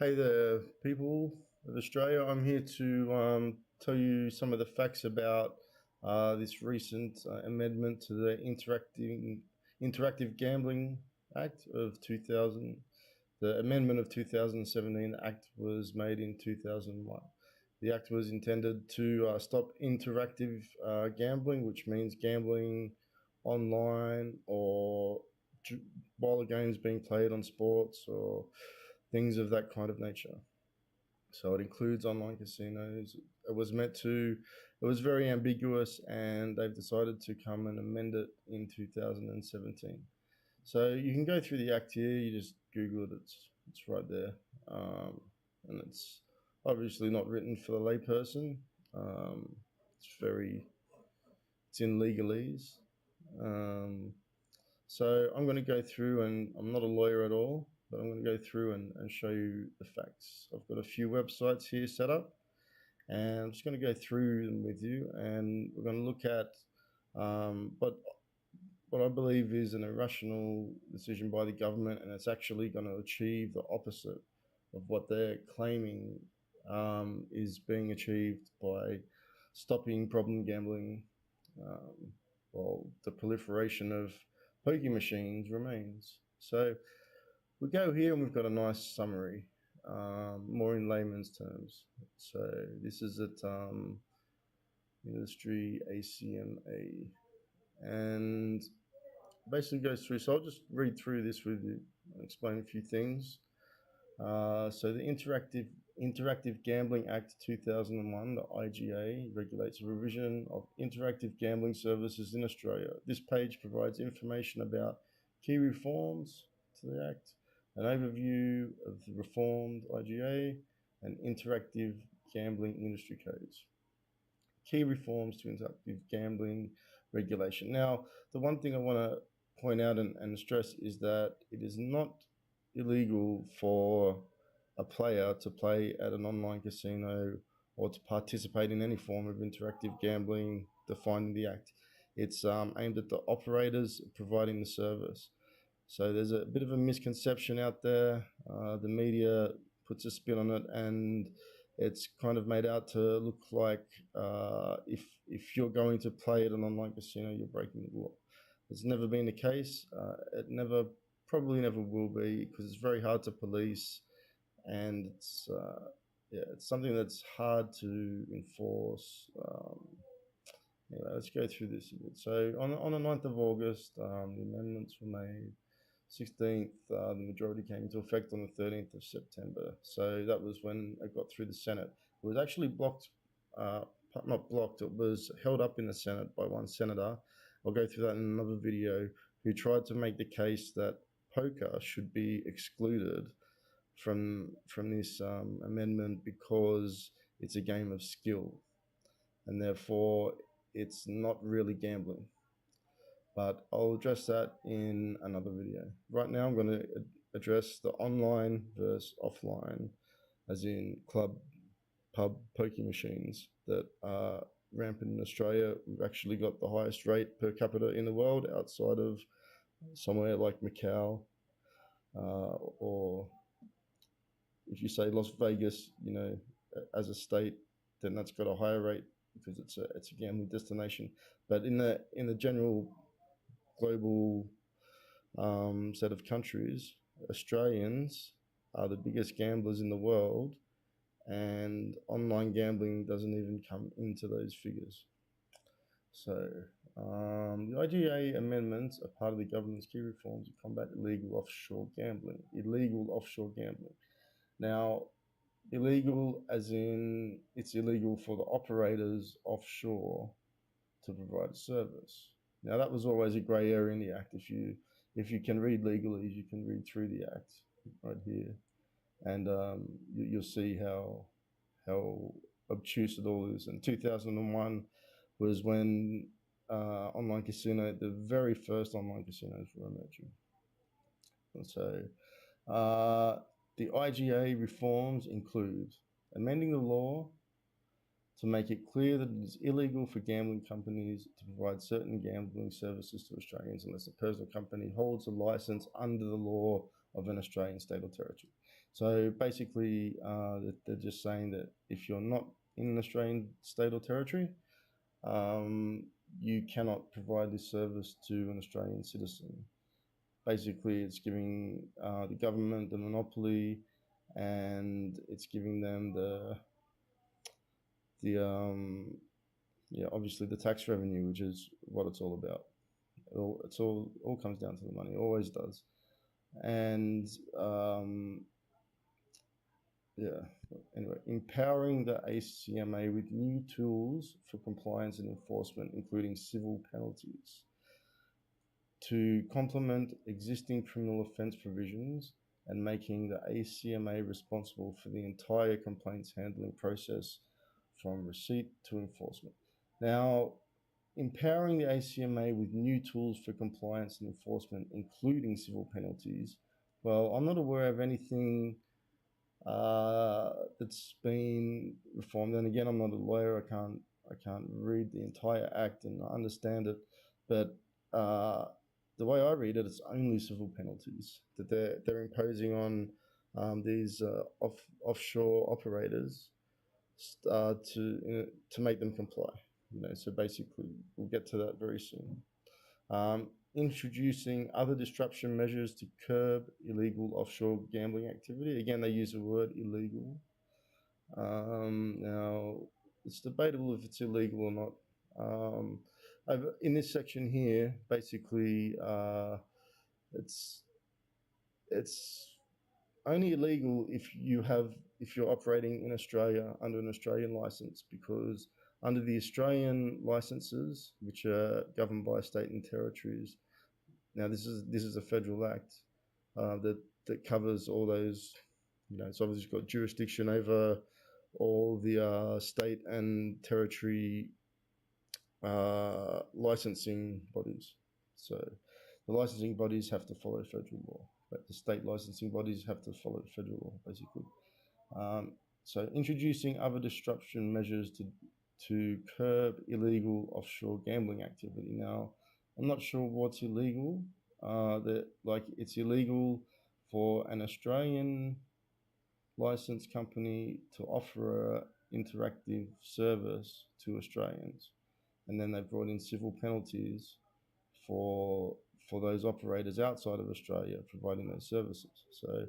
Hey there, people of Australia. I'm here to tell you some of the facts about this recent amendment to the Interactive Gambling Act of 2000. The amendment of 2017 Act was made in 2001. The act was intended to stop interactive gambling, which means gambling online or while the game's being played on sports or things of that kind of nature. So it includes online casinos. It was very ambiguous, and they've decided to come and amend it in 2017. So you can go through the act here. You just Google it. It's right there, and it's obviously not written for the layperson. It's in legalese. Um, so I'm going to go through, and I'm not a lawyer at all, but I'm going to go through and show you the facts. I've got a few websites here set up, and I'm just going to go through them with you, and we're going to look at what I believe is an irrational decision by the government, and it's actually going to achieve the opposite of what they're claiming is being achieved by stopping problem gambling, while the proliferation of pokie machines remains. So we go here and we've got a nice summary, more in layman's terms. So this is at Industry ACMA, and basically goes through. So I'll just read through this with you and explain a few things. So the Interactive Gambling Act 2001, the IGA, regulates the provision of interactive gambling services in Australia. This page provides information about key reforms to the Act, an overview of the reformed IGA, and interactive gambling industry codes. Key reforms to interactive gambling regulation. Now, the one thing I want to point out and stress is that it is not illegal for a player to play at an online casino or to participate in any form of interactive gambling defined in the Act. It's aimed at the operators providing the service. So there's a bit of a misconception out there. The media puts a spin on it, and it's kind of made out to look like if you're going to play at an online casino, you're breaking the law. It's never been the case. Probably never will be, because it's very hard to police, and it's something that's hard to enforce. Anyway, let's go through this a bit. So on the 9th of August, the amendments were made. 16th, the majority came into effect on the 13th of September. So that was when it got through the Senate. It was actually blocked, not blocked, it was held up in the Senate by one senator. I'll go through that in another video, who tried to make the case that poker should be excluded from this amendment because it's a game of skill, and therefore it's not really gambling. But I'll address that in another video. Right now I'm going to address the online versus offline, as in club, pub, pokie machines that are rampant in Australia. We've actually got the highest rate per capita in the world, outside of somewhere like Macau, or if you say Las Vegas, as a state, then that's got a higher rate because it's a gambling destination. But in the general global set of countries, Australians are the biggest gamblers in the world, and online gambling doesn't even come into those figures. So the IGA amendments are part of the government's key reforms to combat illegal offshore gambling. Now, illegal as in it's illegal for the operators offshore to provide a service. Now, that was always a grey area in the Act. If you can read legalese, you can read through the Act right here, and you'll see how obtuse it all is. And 2001 was when the very first online casinos were emerging. And so the IGA reforms include amending the law to make it clear that it is illegal for gambling companies to provide certain gambling services to Australians unless a personal company holds a license under the law of an Australian state or territory. So basically, they're just saying that if you're not in an Australian state or territory, you cannot provide this service to an Australian citizen. Basically, it's giving the government the monopoly, and it's giving them obviously the tax revenue, which is what it's all about. It's all comes down to the money, always does. And anyway, empowering the ACMA with new tools for compliance and enforcement, including civil penalties, to complement existing criminal offence provisions and making the ACMA responsible for the entire complaints handling process from receipt to enforcement. Now, empowering the ACMA with new tools for compliance and enforcement, including civil penalties. Well, I'm not aware of anything that's been reformed. And again, I'm not a lawyer. I can't read the entire act and understand it. But the way I read it, it's only civil penalties that they're imposing on these offshore operators to make them comply. So basically, we'll get to that very soon. Introducing other disruption measures to curb illegal offshore gambling activity. Again, they use the word illegal. Now, it's debatable if it's illegal or not. In this section here, basically, it's only illegal if you're operating in Australia under an Australian license, because under the Australian licenses, which are governed by state and territories, now this is a federal act that covers all those. It's obviously got jurisdiction over all the state and territory licensing bodies. So the licensing bodies have to follow federal law, but the state licensing bodies have to follow federal law, basically. So introducing other disruption measures to curb illegal offshore gambling activity. Now, I'm not sure what's illegal. It's illegal for an Australian licensed company to offer an interactive service to Australians, and then they've brought in civil penalties for those operators outside of Australia providing those services. So,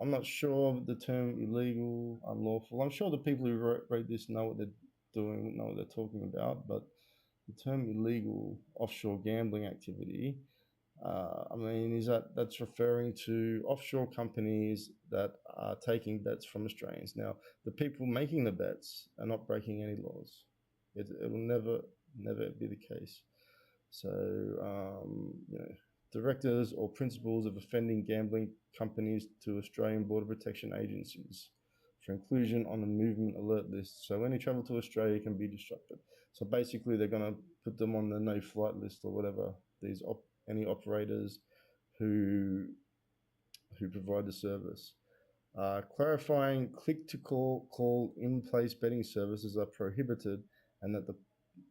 I'm not sure the term illegal, unlawful. I'm sure the people who wrote this know what they're doing, know what they're talking about, but the term illegal offshore gambling activity, that's referring to offshore companies that are taking bets from Australians. Now, the people making the bets are not breaking any laws. It will never be the case. So, directors or principals of offending gambling companies to Australian Border Protection agencies for inclusion on the movement alert list. So any travel to Australia can be disrupted. So basically, they're going to put them on the no-flight list or whatever. Any operators who provide the service. Clarifying click-to-call in-place betting services are prohibited, and that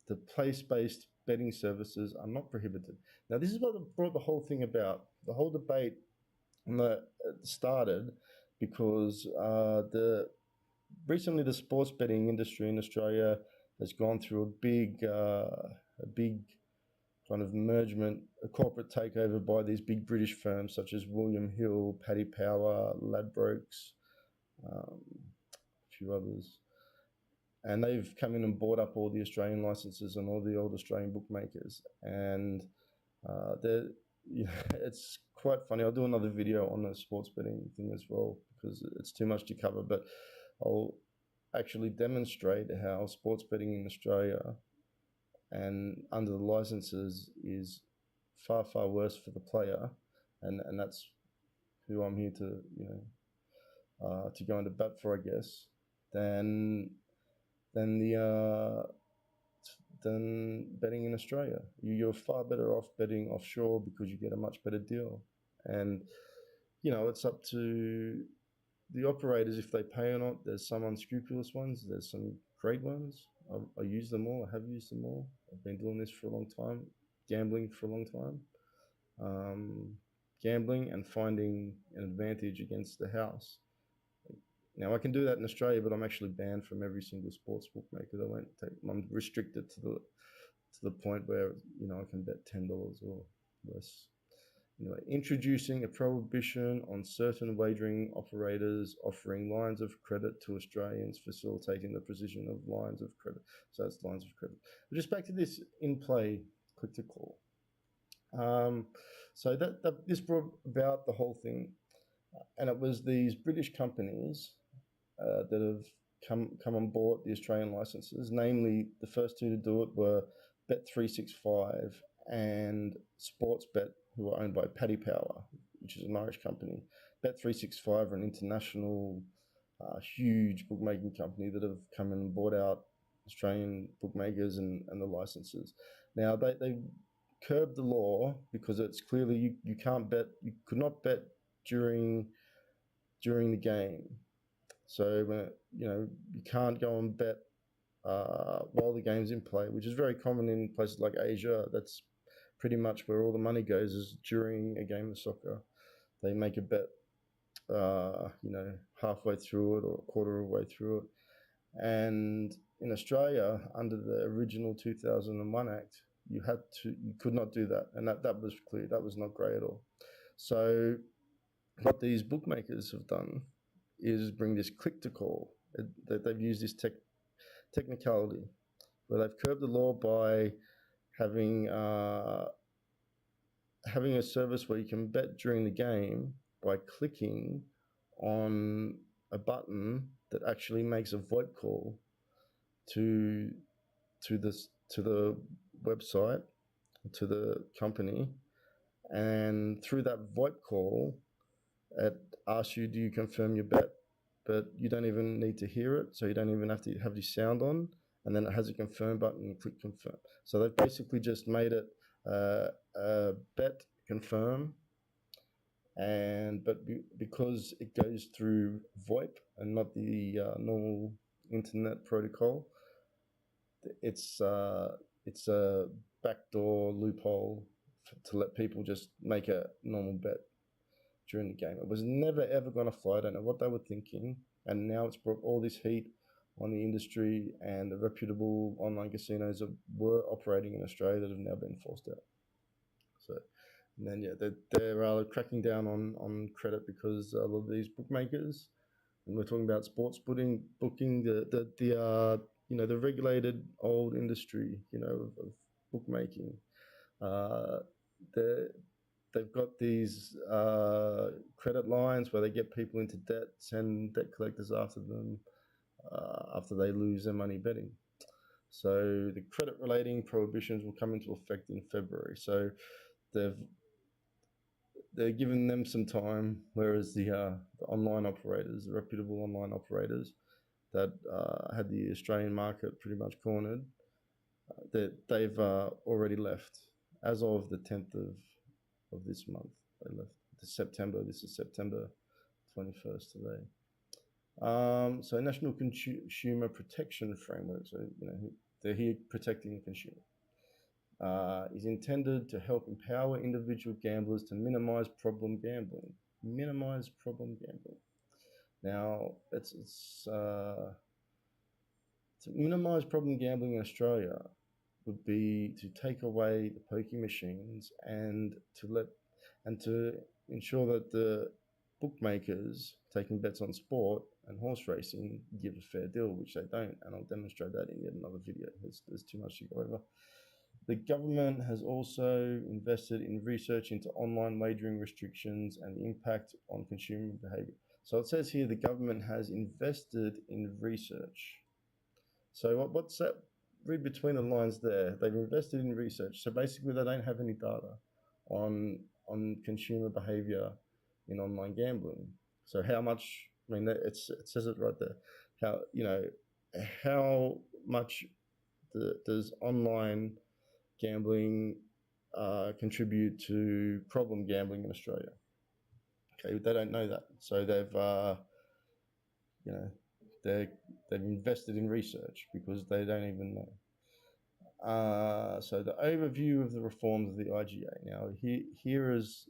the place-based betting services are not prohibited. Now, this is what brought the whole thing about. The whole debate started because recently the sports betting industry in Australia has gone through a big kind of mergement, a corporate takeover by these big British firms such as William Hill, Paddy Power, Ladbrokes, a few others. And they've come in and bought up all the Australian licenses and all the old Australian bookmakers. And it's quite funny. I'll do another video on the sports betting thing as well, because it's too much to cover. But I'll actually demonstrate how sports betting in Australia and under the licenses is far, far worse for the player. And that's who I'm here to, to go into bat for, I guess, than betting in Australia. You're far better off betting offshore because you get a much better deal. And, it's up to the operators if they pay or not. There's some unscrupulous ones. There's some great ones. I use them all. I have used them all. I've been doing this for a long time, gambling for a long time. um, gambling and finding an advantage against the house. Now I can do that in Australia, but I'm actually banned from every single sports bookmaker. I'm restricted to the point where I can bet $10 or less. Anyway, introducing a prohibition on certain wagering operators offering lines of credit to Australians, facilitating the precision of lines of credit. So that's lines of credit. But just back to this in-play click to call. So this brought about the whole thing, and it was these British companies that have come on board the Australian licenses. Namely, the first two to do it were Bet365 and Sportsbet, who are owned by Paddy Power, which is an Irish company. Bet365 are an international, huge bookmaking company that have come and bought out Australian bookmakers and the licenses. Now they curbed the law because it's clearly you can't bet, you could not bet during the game. So you can't go and bet while the game's in play, which is very common in places like Asia. That's pretty much where all the money goes, is during a game of soccer. They make a bet, halfway through it or a quarter of the way through it. And in Australia, under the original 2001 Act, you could not do that, and that was clear. That was not grey at all. So what these bookmakers have done is bring this click to call. They've used this technicality where they've curbed the law by having a service where you can bet during the game by clicking on a button that actually makes a VoIP call to the website, to the company, and through that VoIP call, it asks you, do you confirm your bet? But you don't even need to hear it, so you don't even have to have your sound on, and then it has a confirm button, and you click confirm. So they've basically just made it a bet confirm, but because it goes through VoIP and not the normal internet protocol, it's a backdoor loophole to let people just make a normal bet during the game. It was never ever going to fly. I don't know what they were thinking, and now it's brought all this heat on the industry and the reputable online casinos that were operating in Australia that have now been forced out. So, and then they're cracking down on credit because a lot of these bookmakers, and we're talking about sports booking the regulated old industry of bookmaking. They've got these credit lines where they get people into debt, send debt collectors after them after they lose their money betting. So the credit relating prohibitions will come into effect in February. So they're giving them some time, whereas the online operators, the reputable online operators that had the Australian market pretty much cornered, they've already left as of the 10th of this month. They left September. This is September 21st today. So National Consumer Protection Framework. So they're here protecting the consumer. Is intended to help empower individual gamblers to minimize problem gambling. Minimize problem gambling. Now, to minimize problem gambling in Australia would be to take away the pokie machines and to ensure that the bookmakers taking bets on sport and horse racing give a fair deal, which they don't, and I'll demonstrate that in yet another video. There's too much to go over. The government has also invested in research into online wagering restrictions and the impact on consumer behaviour. So it says here the government has invested in research. So what's that? Read between the lines there. They've invested in research. So basically they don't have any data on consumer behaviour in online gambling. So how much, it says it right there. How much does online gambling contribute to problem gambling in Australia? Okay, they don't know that, so they've invested in research because they don't even know. So the overview of the reforms of the IGA. Now, here is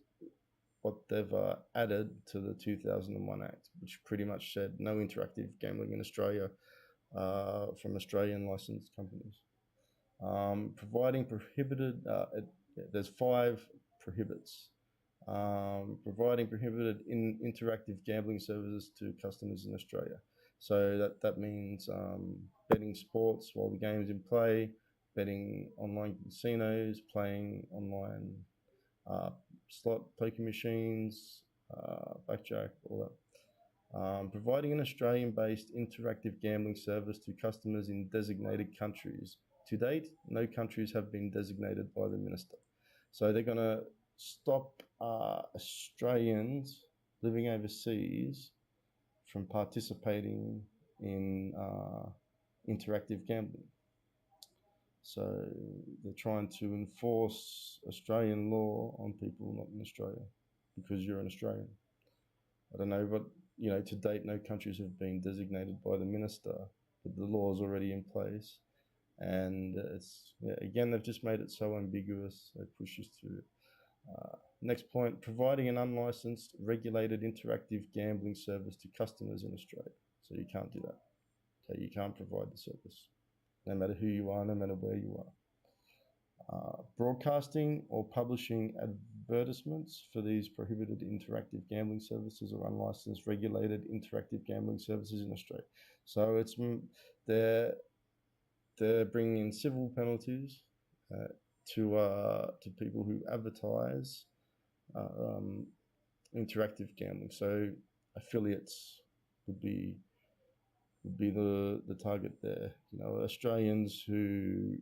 what they've added to the 2001 Act, which pretty much said no interactive gambling in Australia from Australian licensed companies. Providing prohibited, there's 5 prohibits. Providing prohibited interactive gambling services to customers in Australia. So that means betting sports while the game's in play, betting online casinos, playing online slot poker machines, blackjack, all that. Providing an Australian-based interactive gambling service to customers in designated countries. To date, no countries have been designated by the minister. So they're going to stop Australians living overseas from participating in interactive gambling. So they're trying to enforce Australian law on people not in Australia because you're an Australian. I don't know, but to date, no countries have been designated by the minister, but the law is already in place. And again, they've just made it so ambiguous. They push us through it. Next point, providing an unlicensed, regulated interactive gambling service to customers in Australia. So you can't do that. Okay, you can't provide the service, no matter who you are, no matter where you are. Broadcasting or publishing advertisements for these prohibited interactive gambling services or unlicensed regulated interactive gambling services in Australia. So they're bringing in civil penalties to people who advertise interactive gambling. So affiliates would be the target there. Australians who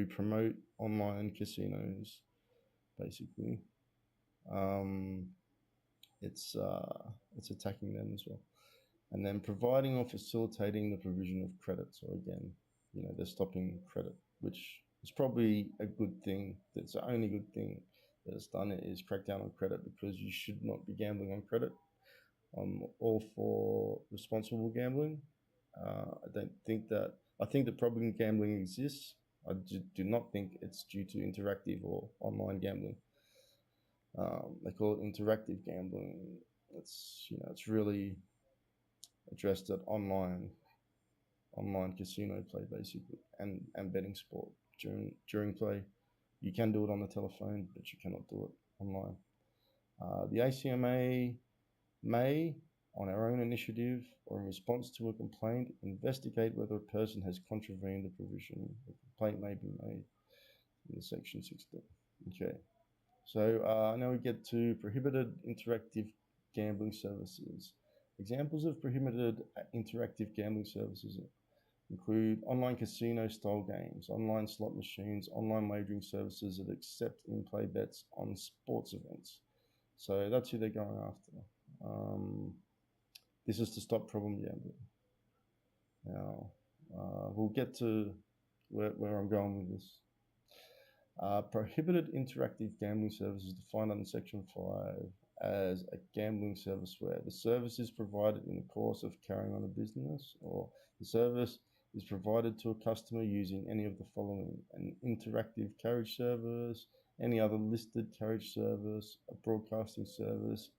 promote online casinos, basically. It's attacking them as well. And then providing or facilitating the provision of credit. So again, they're stopping credit, which is probably a good thing. That's the only good thing that it's done is crack down on credit, because you should not be gambling on credit. I'm all for responsible gambling. I think that problem gambling exists. I do not think it's due to interactive or online gambling. They call it interactive gambling. It's really addressed at online casino play, basically, and betting sport during play. You can do it on the telephone, but you cannot do it online. The ACMA may, on our own initiative or in response to a complaint, investigate whether a person has contravened the provision. A complaint may be made in the section 16. Okay, so now we get to prohibited interactive gambling services. Examples of prohibited interactive gambling services include online casino-style games, online slot machines, online wagering services that accept in-play bets on sports events. So that's who they're going after. This is to stop problem gambling. Now, we'll get to where I'm going with this. Prohibited interactive gambling service is defined under Section 5 as a gambling service where the service is provided in the course of carrying on a business, or the service is provided to a customer using any of the following: an interactive carriage service, any other listed carriage service, a broadcasting service,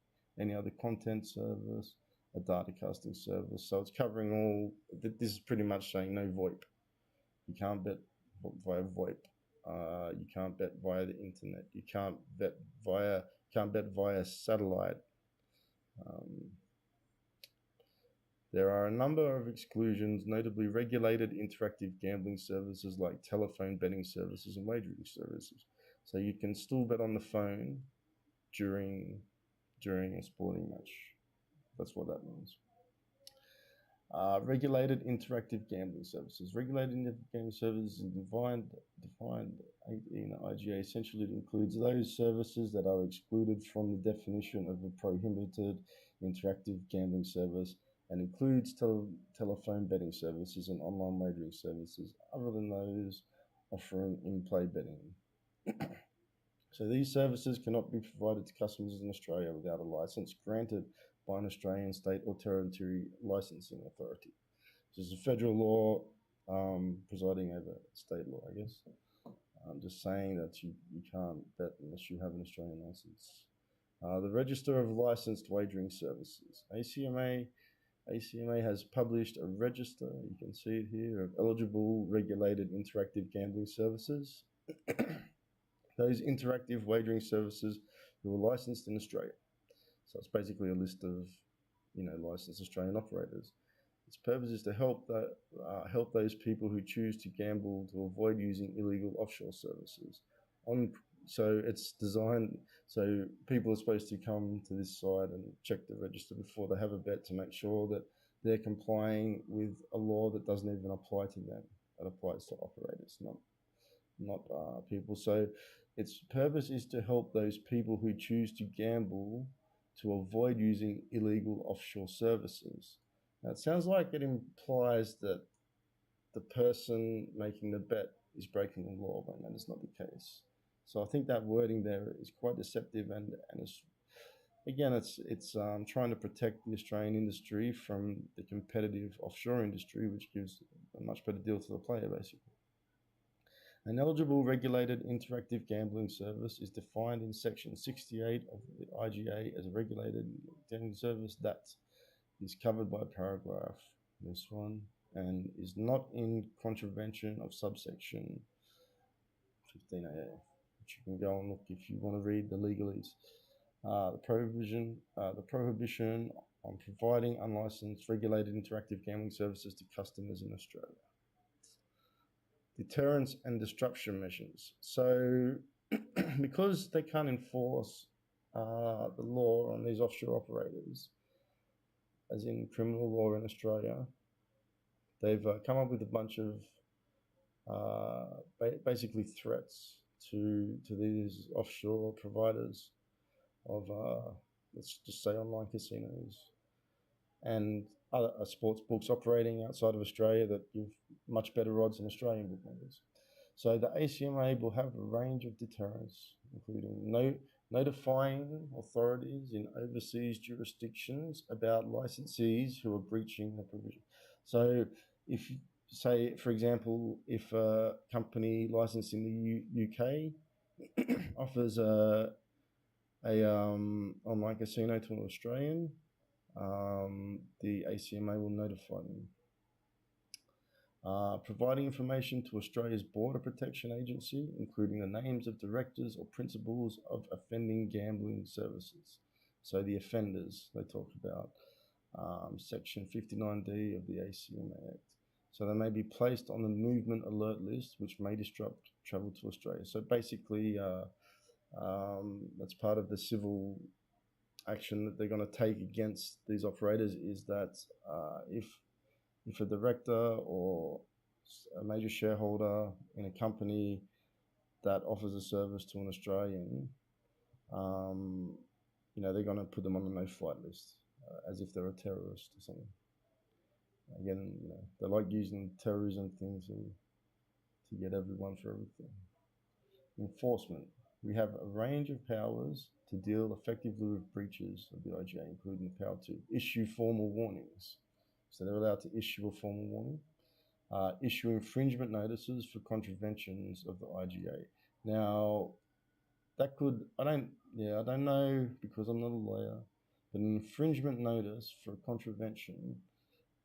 any other content service, a data casting service. So it's covering all. This is pretty much saying no VoIP. You can't bet via VoIP. You can't bet via the internet. You can't bet via satellite. There are a number of exclusions, notably regulated interactive gambling services like telephone betting services and wagering services. So you can still bet on the phone during a sporting match. That's what that means. Regulated interactive gambling services. Regulated interactive gambling services is defined in IGA. Essentially, it includes those services that are excluded from the definition of a prohibited interactive gambling service, and includes telephone betting services and online wagering services, other than those offering in-play betting. So these services cannot be provided to customers in Australia without a license granted by an Australian state or territory licensing authority. This is a federal law presiding over state law, I guess. I'm just saying that you can't bet unless you have an Australian license. The Register of Licensed Wagering Services, ACMA has published a register, you can see it here, of eligible regulated interactive gambling services. Those interactive wagering services who are licensed in Australia. So it's basically a list of, licensed Australian operators. Its purpose is to help those people who choose to gamble to avoid using illegal offshore services. So it's designed so people are supposed to come to this site and check the register before they have a bet to make sure that they're complying with a law that doesn't even apply to them. It applies to operators, not people. So its purpose is to help those people who choose to gamble to avoid using illegal offshore services. Now, it sounds like it implies that the person making the bet is breaking the law, when that is not the case. So I think that wording there is quite deceptive, and it's trying to protect the Australian industry from the competitive offshore industry, which gives a much better deal to the player, basically. An eligible regulated interactive gambling service is defined in Section 68 of the IGA as a regulated gambling service that is covered by paragraph this one and is not in contravention of subsection 15A, which you can go and look if you want to read the legalese. The prohibition on providing unlicensed regulated interactive gambling services to customers in Australia. Deterrence and disruption measures. So because they can't enforce the law on these offshore operators, as in criminal law in Australia, they've come up with a bunch of basically threats to these offshore providers of, let's just say, online casinos and other sports books operating outside of Australia that give much better odds than Australian bookmakers. So the ACMA will have a range of deterrents, including notifying authorities in overseas jurisdictions about licensees who are breaching the provision. So if, say, for example, if a company licensed in the UK offers a online casino to an Australian, the ACMA will notify them. Providing information to Australia's Border Protection Agency, including the names of directors or principals of offending gambling services. So the offenders they talk about, Section 59D of the ACMA Act. So they may be placed on the movement alert list, which may disrupt travel to Australia. So basically, that's part of the civil action that they're going to take against these operators, is that if a director or a major shareholder in a company that offers a service to an Australian, they're going to put them on the no-flight list, as if they're a terrorist or something. Again, they like using terrorism things to get everyone for everything. Enforcement. We have a range of powers to deal effectively with breaches of the IGA, including the power to issue formal warnings. So they're allowed to issue a formal warning, issue infringement notices for contraventions of the IGA. Now, that could, I don't know because I'm not a lawyer, but an infringement notice for contravention,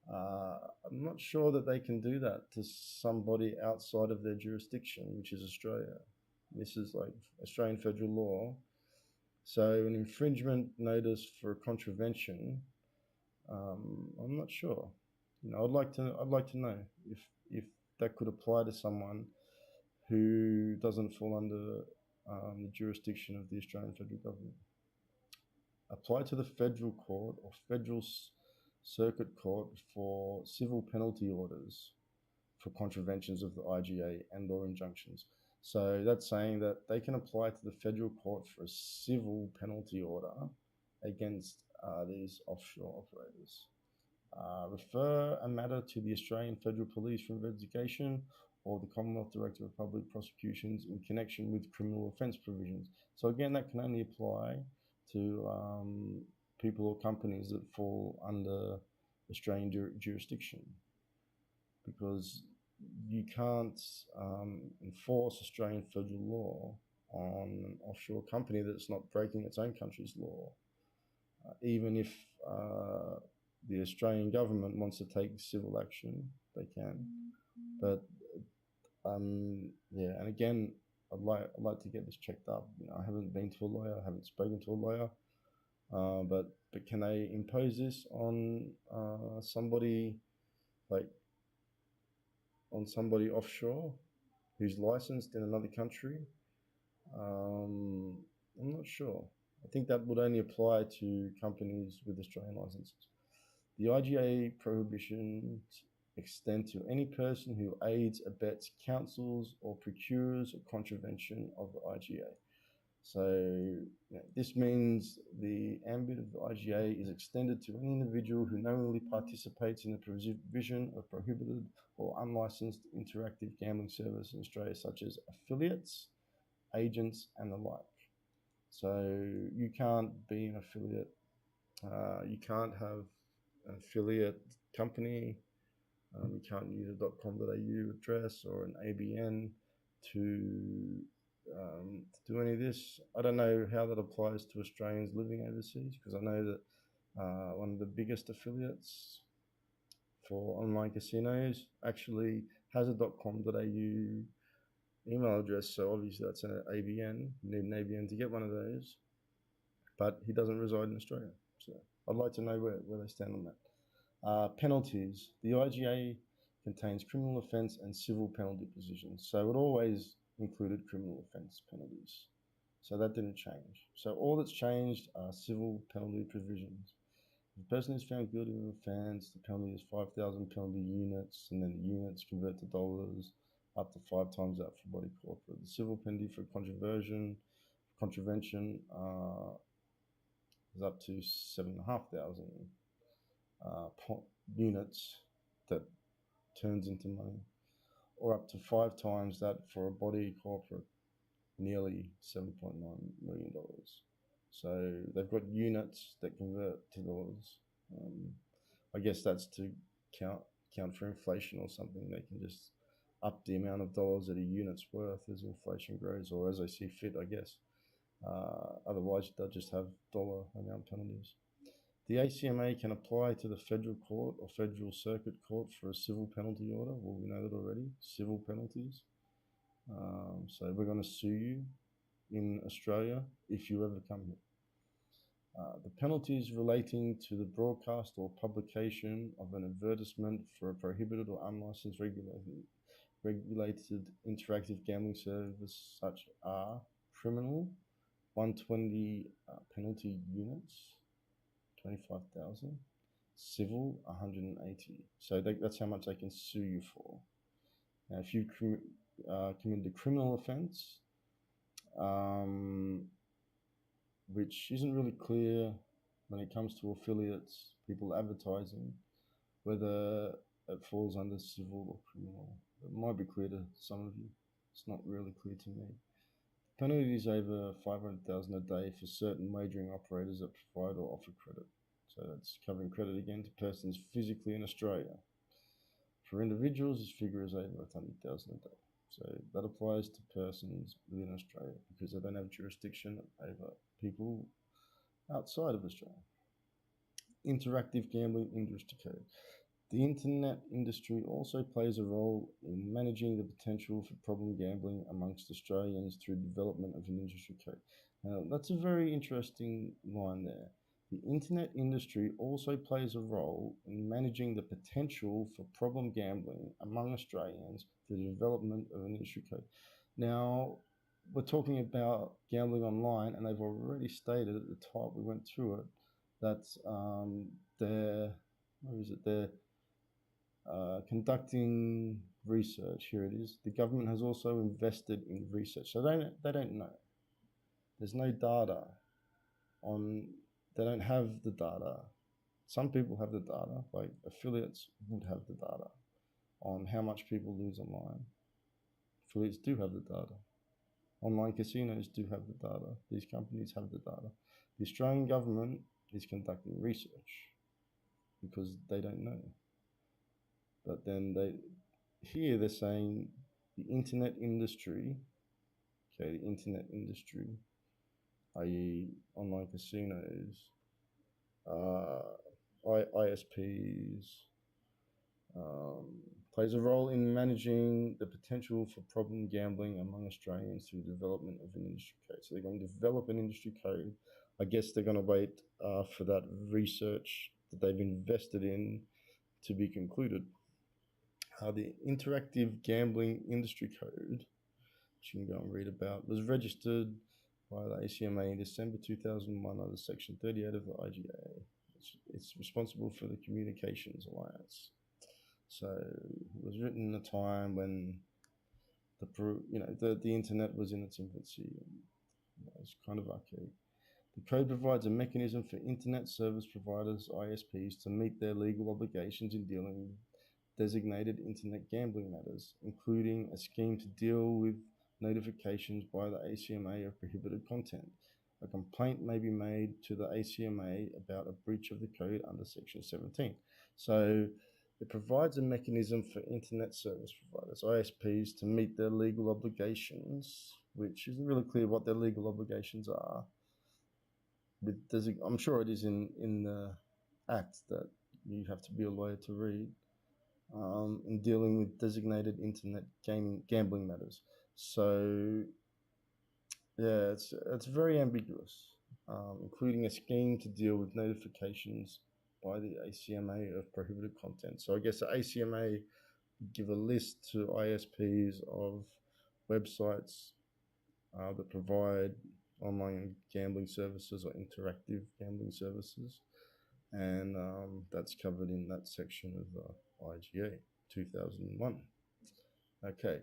I'm not sure that they can do that to somebody outside of their jurisdiction, which is Australia. This is like Australian federal law. So an infringement notice for contravention, I'm not sure. I'd like to know if that could apply to someone who doesn't fall under the jurisdiction of the Australian federal government. Apply to the federal court or federal circuit court for civil penalty orders for contraventions of the IGA and or injunctions. So that's saying that they can apply to the federal court for a civil penalty order against these offshore operators. Refer a matter to the Australian Federal Police for investigation or the Commonwealth Director of Public Prosecutions in connection with criminal offence provisions. So again, that can only apply to people or companies that fall under Australian jurisdiction, because you can't enforce Australian federal law on an offshore company that's not breaking its own country's law, even if the Australian government wants to take civil action, they can. But yeah, and again, I'd like to get this checked up. I haven't been to a lawyer, I haven't spoken to a lawyer, but can they impose this on somebody, like on somebody offshore who's licensed in another country? I'm not sure. I think that would only apply to companies with Australian licenses. The IGA prohibitions extend to any person who aids, abets, counsels, or procures a contravention of the IGA. So this means the ambit of the IGA is extended to any individual who knowingly participates in the provision of prohibited or unlicensed interactive gambling service in Australia, such as affiliates, agents, and the like. So you can't be an affiliate. You can't have an affiliate company. You can't use a .com.au address or an ABN to do any of this. I don't know how that applies to Australians living overseas, because I know that one of the biggest affiliates for online casinos actually has a .com.au email address, so obviously that's an ABN. You need an ABN to get one of those, but he doesn't reside in Australia. So I'd like to know where they stand on that. Penalties. The IGA contains criminal offence and civil penalty provisions. So it always included criminal offence penalties. So that didn't change. So all that's changed are civil penalty provisions. If a person is found guilty of an offence, the penalty is 5,000 penalty units, and then the units convert to dollars, up to 5 times that for body corporate. The civil penalty for contravention is up to 7,500 units that turns into money, or up to 5 times that for a body corporate, nearly $7.9 million. So they've got units that convert to dollars. I guess that's to count for inflation or something. They can just up the amount of dollars that a unit's worth as inflation grows, or as they see fit, I guess. Otherwise, they'll just have dollar amount penalties. The ACMA can apply to the federal court or federal circuit court for a civil penalty order. Well, we know that already, civil penalties. So we're going to sue you in Australia if you ever come here. The penalties relating to the broadcast or publication of an advertisement for a prohibited or unlicensed regulated interactive gambling service such are criminal, 120 penalty units, 25,000, civil, 180. So that's how much they can sue you for. Now, if you committed a criminal offence, which isn't really clear when it comes to affiliates, people advertising, whether it falls under civil or criminal. It might be clear to some of you. It's not really clear to me. Penalty is over 500,000 a day for certain wagering operators that provide or offer credit. So that's covering credit again to persons physically in Australia. For individuals, this figure is over 100,000 a day. So that applies to persons within Australia because they don't have jurisdiction over people outside of Australia. Interactive gambling industry code. The internet industry also plays a role in managing the potential for problem gambling amongst Australians through development of an industry code. Now, that's a very interesting line there. The internet industry also plays a role in managing the potential for problem gambling among Australians through the development of an industry code. Now, we're talking about gambling online, and they've already stated at the top, we went through it, that they're conducting research. Here it is. The government has also invested in research. So they don't know. There's no data on, they don't have the data. Some people have the data, like affiliates would have the data on how much people lose online. Affiliates do have the data. Online casinos do have the data. These companies have the data. The Australian government is conducting research because they don't know. But then here they're saying the internet industry, okay, the internet industry, i.e., online casinos, ISPs, um, plays a role in managing the potential for problem gambling among Australians through the development of an industry code. So they're going to develop an industry code. I guess they're going to wait for that research that they've invested in to be concluded. The Interactive Gambling Industry Code, which you can go and read about, was registered by the ACMA in December 2001 under Section 38 of the IGA. It's responsible for the Communications Alliance. So it was written in a time when the internet was in its infancy. And it was kind of archaic. The code provides a mechanism for internet service providers, ISPs, to meet their legal obligations in dealing with designated internet gambling matters, including a scheme to deal with notifications by the ACMA of prohibited content. A complaint may be made to the ACMA about a breach of the code under Section 17. So it provides a mechanism for internet service providers, ISPs, to meet their legal obligations, which isn't really clear what their legal obligations are. I'm sure it is in the Act that you have to be a lawyer to read, in dealing with designated internet gambling matters. So yeah, it's very ambiguous, including a scheme to deal with notifications by the ACMA of prohibited content. So I guess the ACMA give a list to ISPs of websites that provide online gambling services or interactive gambling services, and that's covered in that section of the IGA 2001. Okay,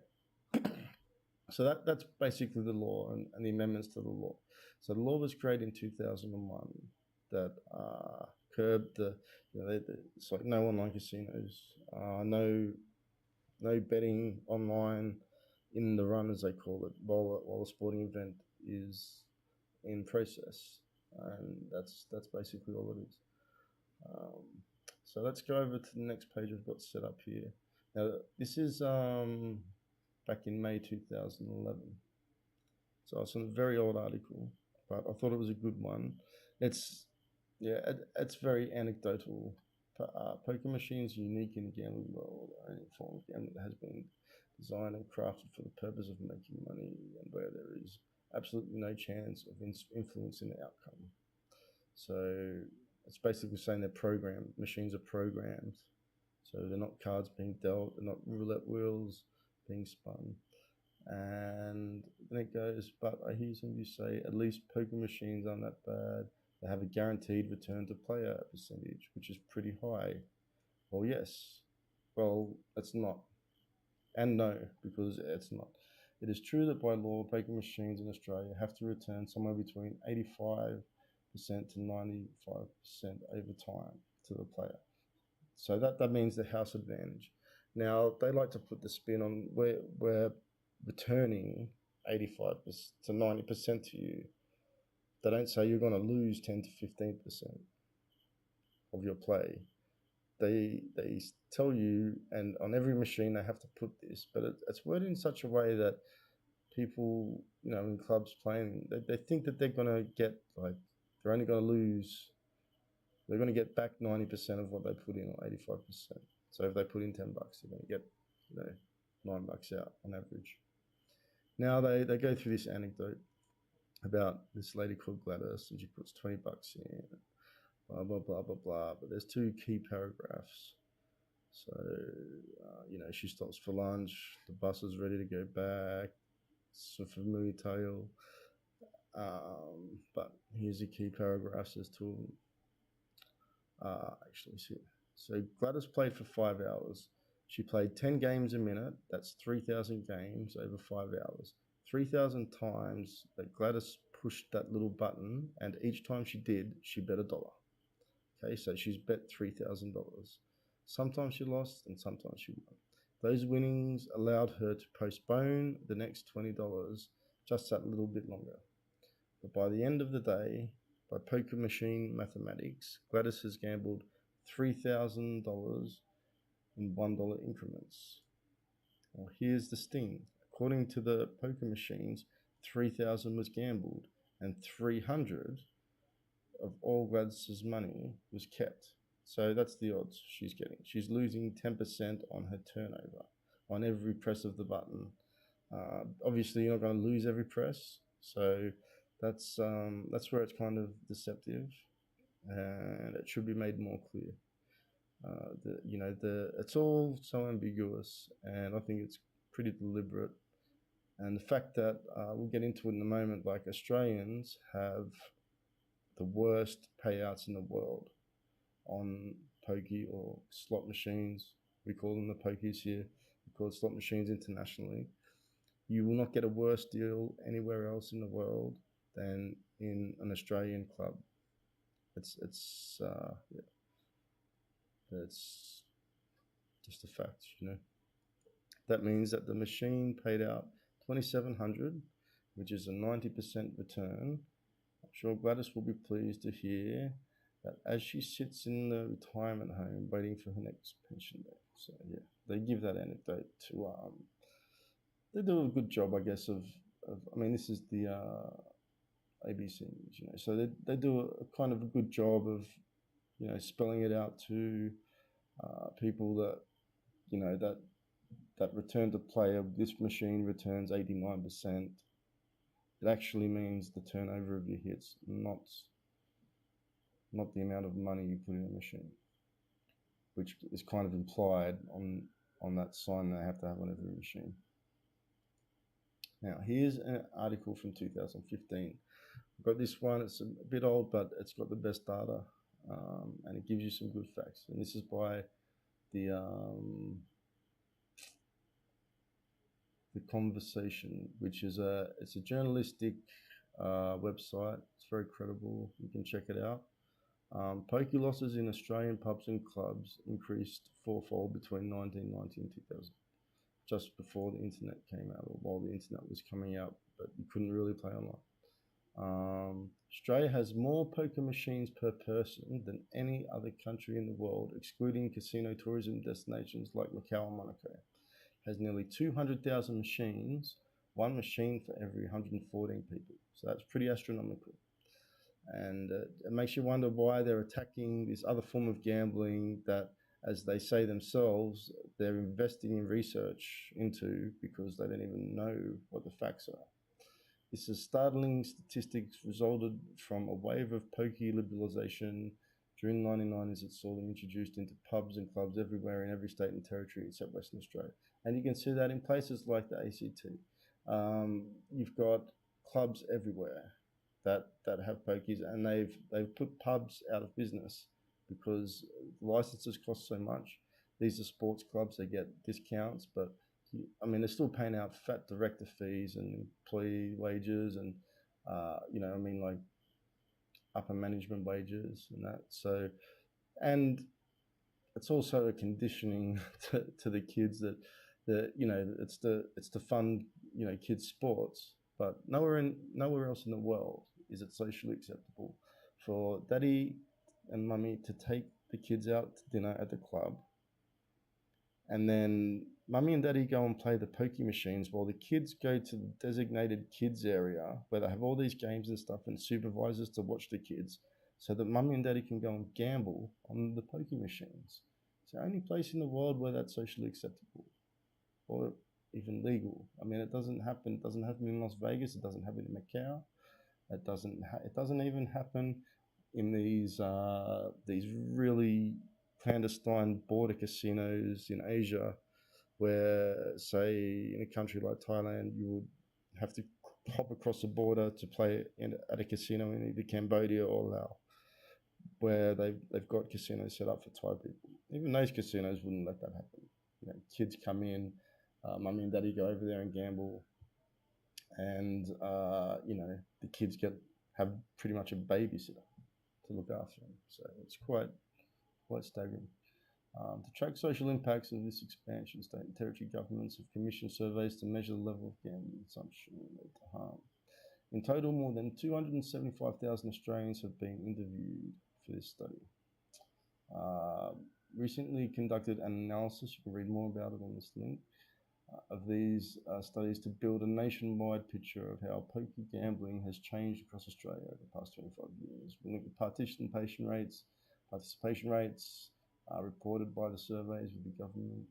so that's basically the law and the amendments to the law. So the law was created in 2001 that curbed it's like no online casinos, no betting online in the run, as they call it, while a sporting event is in process, and that's basically all it is. So let's go over to the next page I've got set up here. Now this is back in May 2011. So it's a very old article, but I thought it was a good one. It's very anecdotal. Poker machines are unique in the gambling world, only form of gambling that has been designed and crafted for the purpose of making money, and where there is absolutely no chance of influencing the outcome. So it's basically saying machines are programmed. So they're not cards being dealt, they're not roulette wheels being spun. And then it goes, but I hear some of you say at least poker machines aren't that bad. They have a guaranteed return to player percentage, which is pretty high. Well, yes. Well, it's not. And no, because it's not. It is true that by law, poker machines in Australia have to return somewhere between 85% to 95% over time to the player. So that means the house advantage. Now, they like to put the spin on we're returning 85% to 90% to you. They don't say you're going to lose 10 to 15% of your play. They tell you, and on every machine they have to put this, but it's worded in such a way that people, in clubs playing, they think that they're going to get, they're only going to lose, they're going to get back 90% of what they put in, or 85%. So if they put in $10, they're going to get, $9 out on average. Now they go through this anecdote about this lady called Gladys, and she puts $20 in, blah, blah, blah, blah, blah. But there's two key paragraphs. So, she stops for lunch, the bus is ready to go back, it's a familiar tale. But here's the key paragraphs as to, actually, see. So Gladys played for 5 hours. She played 10 games a minute. That's 3,000 games over 5 hours. 3,000 times that Gladys pushed that little button, and each time she did, she bet $1. Okay, so she's bet $3,000. Sometimes she lost and sometimes she won. Those winnings allowed her to postpone the next $20 just that little bit longer. But by the end of the day, by poker machine mathematics, Gladys has gambled $3,000 in $1 increments. Well, here's the sting. According to the poker machines, 3,000 was gambled, and 300 of all Gladys's money was kept. So that's the odds she's getting. She's losing 10% on her turnover on every press of the button. Obviously, you're not going to lose every press, so that's where it's kind of deceptive, and it should be made more clear. It's all so ambiguous, and I think it's pretty deliberate. And the fact that we'll get into it in a moment, like Australians have the worst payouts in the world on pokie or slot machines. We call them the pokies here. We call it slot machines internationally. You will not get a worse deal anywhere else in the world than in an Australian club. It's just a fact, you know. That means that the machine paid out 2,700, which is a 90% return. I'm sure Gladys will be pleased to hear that as she sits in the retirement home waiting for her next pension day. So yeah, they give that anecdote to they do a good job, I guess, of I mean, this is the ABC News, you know, so they do a kind of a good job of, you know, spelling it out to people that, you know, that return to play of this machine returns 89%. It actually means the turnover of your hits, not the amount of money you put in a machine, which is kind of implied on that sign they have to have on every machine. Now, here's an article from 2015. I've got this one. It's a bit old, but it's got the best data, and it gives you some good facts. And this is by the Conversation, which is it's a journalistic website. It's very credible. You can check it out. Pokie losses in Australian pubs and clubs increased fourfold between 1990 and 2000, just before the internet came out, or while the internet was coming out, but you couldn't really play online. Australia has more poker machines per person than any other country in the world, excluding casino tourism destinations like Macau and Monaco. It has nearly 200,000 machines, one machine for every 114 people. So that's pretty astronomical. And it makes you wonder why they're attacking this other form of gambling that, as they say themselves, they're investing in research into because they don't even know what the facts are. This is startling statistics resulted from a wave of pokie liberalisation during the 1990s that saw them introduced into pubs and clubs everywhere in every state and territory except Western Australia. And you can see that in places like the ACT. You've got clubs everywhere that have pokies, and they've put pubs out of business because licenses cost so much. These are sports clubs; they get discounts, but I mean they're still paying out fat director fees and employee wages, and I mean like upper management wages and that. So, and it's also a conditioning to the kids that it's to fund kids sports, but nowhere else in the world is it socially acceptable for daddy and mummy to take the kids out to dinner at the club, and then mummy and daddy go and play the pokie machines while the kids go to the designated kids area where they have all these games and stuff and supervisors to watch the kids, so that mummy and daddy can go and gamble on the pokie machines. It's the only place in the world where that's socially acceptable or even legal. I mean, it doesn't happen. It doesn't happen in Las Vegas. It doesn't happen in Macau. It doesn't even happen in these really clandestine border casinos in Asia, where, say, in a country like Thailand, you would have to hop across the border to play at a casino in either Cambodia or Laos, where they've got casinos set up for Thai people. Even those casinos wouldn't let that happen. Kids come in, mummy and daddy go over there and gamble, and the kids have pretty much a babysitter to look after them. So it's quite staggering. To track social impacts of this expansion, state and territory governments have commissioned surveys to measure the level of gambling consumption and lead to harm. In total, more than 275,000 Australians have been interviewed for this study. Recently conducted an analysis, you can read more about it on this link, of these studies to build a nationwide picture of how pokie gambling has changed across Australia over the past 25 years. We look at participation rates reported by the surveys with the government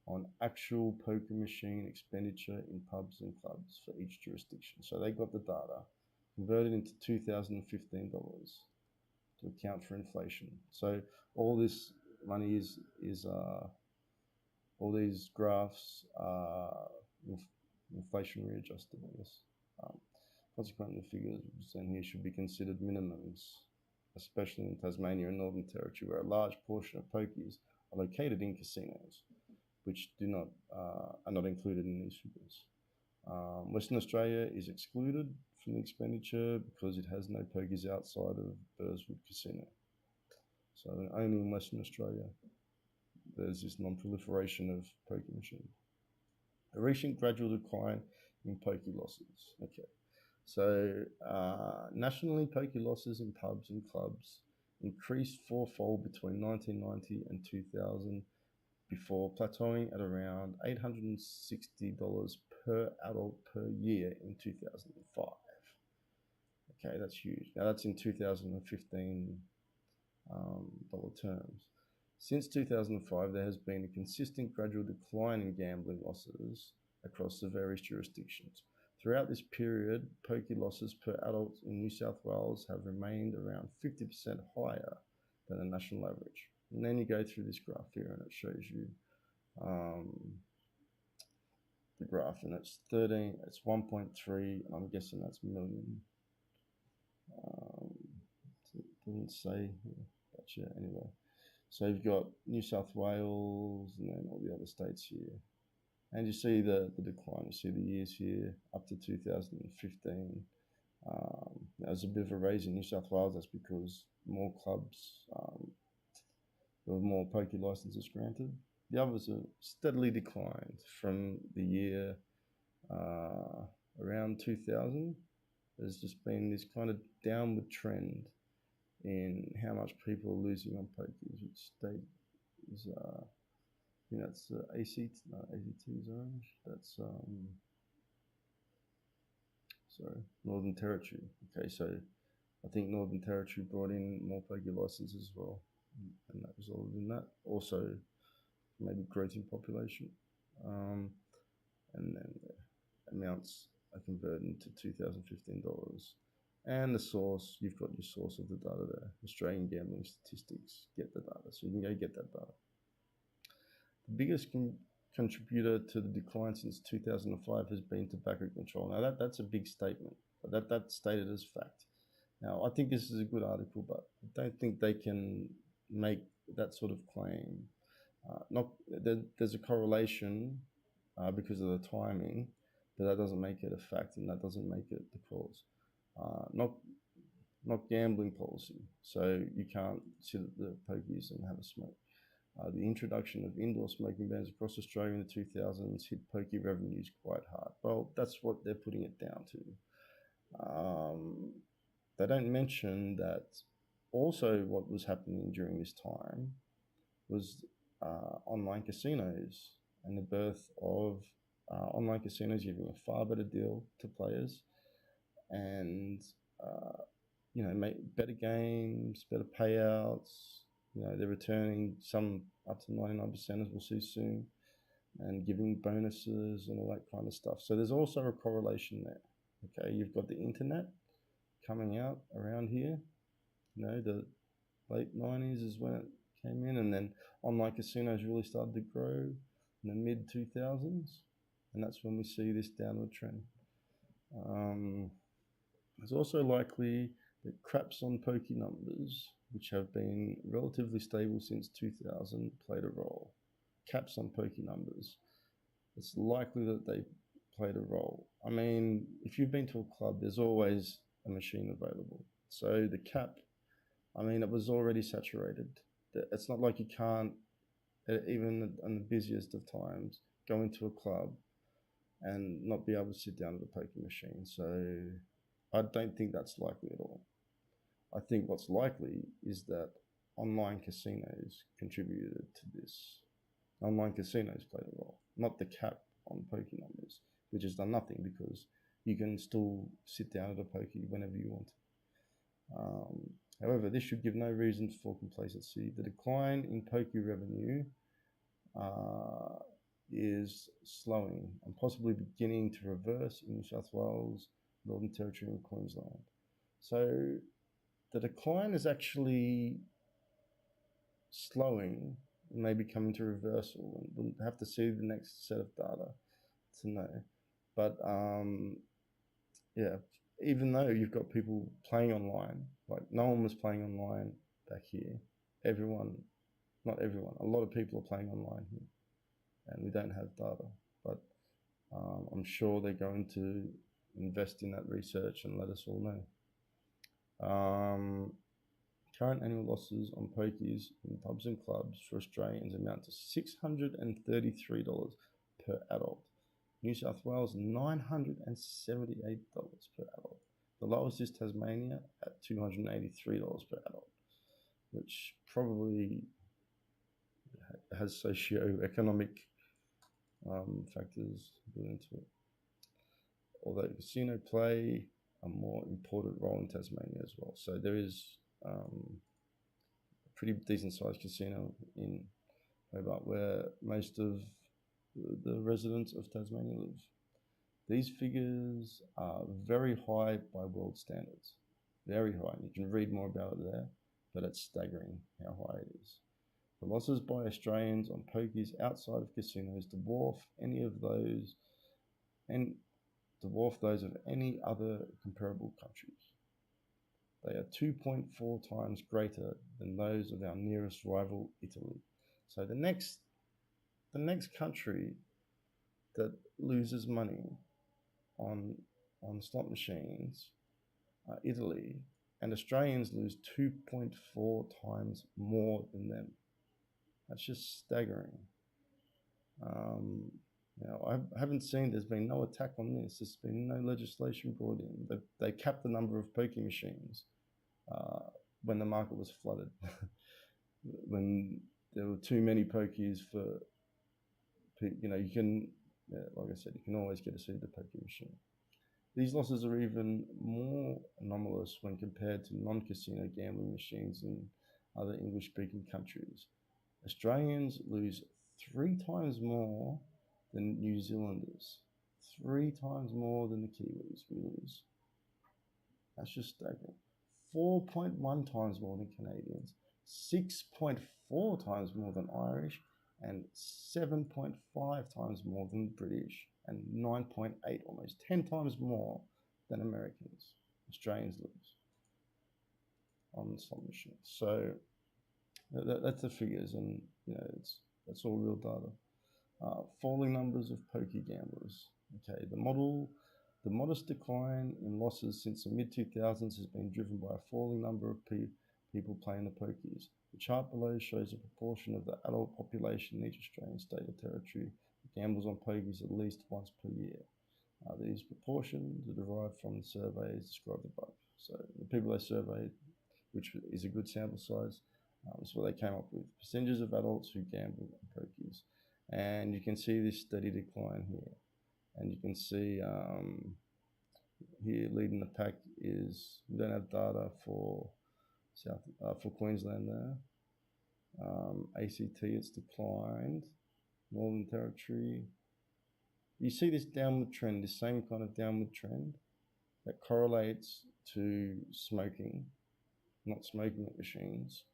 on actual poker machine expenditure in pubs and clubs for each jurisdiction. So they got the data converted into 2015 dollars to account for inflation. So all this money is all these graphs are inflationary adjusted, I guess. Consequently, the figures presented here should be considered minimums, especially in Tasmania and Northern Territory, where a large portion of pokies are located in casinos, which are not included in these figures. Western Australia is excluded from the expenditure because it has no pokies outside of Burswood Casino. So only in Western Australia there's this non-proliferation of pokie machines. A recent gradual decline in pokie losses. Okay, so nationally, pokie losses in pubs and clubs increased fourfold between 1990 and 2000, before plateauing at around $860 per adult per year in 2005. Okay, that's huge. Now that's in 2015 dollar terms. Since 2005, there has been a consistent gradual decline in gambling losses across the various jurisdictions. Throughout this period, pokie losses per adult in New South Wales have remained around 50% higher than the national average. And then you go through this graph here and it shows you the graph, and it's 1.3, and I'm guessing that's million. It doesn't say here, but yeah, anyway. So you've got New South Wales and then all the other states here. And you see the decline. You see the years here up to 2015. There's a bit of a raise in New South Wales. That's because more clubs, there were more pokie licenses granted. The others have steadily declined from the year around 2000. There's just been this kind of downward trend in how much people are losing on pokies, which state is, I think that's ACT is orange. That's, sorry, Northern Territory. Okay, so I think Northern Territory brought in more pokie licenses as well, and that resulted in that. Also, maybe growth in population, and then the amounts are converted into 2015 dollars. And the source, you've got your source of the data there, Australian Gambling Statistics, get the data. So you can go get that data. The biggest contributor to the decline since 2005 has been tobacco control. Now that's a big statement, but that's stated as fact. Now I think this is a good article, but I don't think they can make that sort of claim. There's a correlation because of the timing, but that doesn't make it a fact, and that doesn't make it the cause. Not gambling policy, so you can't sit at the pokies and have a smoke. The introduction of indoor smoking bans across Australia in the 2000s hit pokie revenues quite hard. Well, that's what they're putting it down to. They don't mention that also what was happening during this time was online casinos and the birth of online casinos giving a far better deal to players, and make better games, better payouts. They're returning some up to 99%, as we'll see soon, and giving bonuses and all that kind of stuff. So there's also a correlation there. Okay, you've got the internet coming out around here. The late 90s is when it came in, and then online casinos really started to grow in the mid 2000s, and that's when we see this downward trend. It's also likely that craps on pokie numbers, which have been relatively stable since 2000, played a role. Caps on pokie numbers, it's likely that they played a role. I mean, if you've been to a club, there's always a machine available. So the cap, it was already saturated. It's not like you can't, even on the busiest of times, go into a club and not be able to sit down at a pokie machine. So I don't think that's likely at all. I think what's likely is that online casinos contributed to this. Online casinos played a role, not the cap on pokie numbers, which has done nothing because you can still sit down at a pokie whenever you want. However, this should give no reason for complacency. The decline in pokie revenue is slowing and possibly beginning to reverse in New South Wales, Northern Territory and Queensland. So the decline is actually slowing, maybe coming to reversal. We'll have to see the next set of data to know. But yeah, even though you've got people playing online, like no one was playing online back here. Not everyone, a lot of people are playing online here, and we don't have data. But I'm sure they're going to invest in that research and let us all know. Current annual losses on pokies in pubs and clubs for Australians amount to $633 per adult. New South Wales, $978 per adult. The lowest is Tasmania at $283 per adult, which probably has socio-economic factors built into it. Although casino play a more important role in Tasmania as well. So there is a pretty decent sized casino in Hobart where most of the residents of Tasmania live. These figures are very high by world standards, very high. You can read more about it there, but it's staggering how high it is. The losses by Australians on pokies outside of casinos dwarf those of any other comparable countries. They are 2.4 times greater than those of our nearest rival, Italy. So the next country that loses money on slot machines, Italy, and Australians lose 2.4 times more than them. That's just staggering. I haven't seen, there's been no attack on this. There's been no legislation brought in. They capped the number of pokie machines when the market was flooded. When there were too many pokies for, you can, like I said, you can always get a suited pokie machine. These losses are even more anomalous when compared to non-casino gambling machines in other English-speaking countries. Australians lose 3 times more than New Zealanders. 3 times more than the Kiwis we lose. That's just staggering. 4.1 times more than Canadians. 6.4 times more than Irish. And 7.5 times more than British. And 9.8, almost 10 times more than Americans. Australians lose on slot machines. So that's the figures, and that's all real data. Falling numbers of pokie gamblers. Okay, the modest decline in losses since the mid-2000s has been driven by a falling number of people playing the pokies. The chart below shows a proportion of the adult population in each Australian state or territory that gambles on pokies at least once per year. These proportions are derived from the surveys described above. So the people they surveyed, which is a good sample size, is what they came up with. Percentages of adults who gamble on pokies. And you can see this steady decline here. And you can see here leading the pack is, we don't have data for Queensland there. ACT, it's declined. Northern Territory. You see this downward trend, this same kind of downward trend that correlates to smoking, not smoking at machines,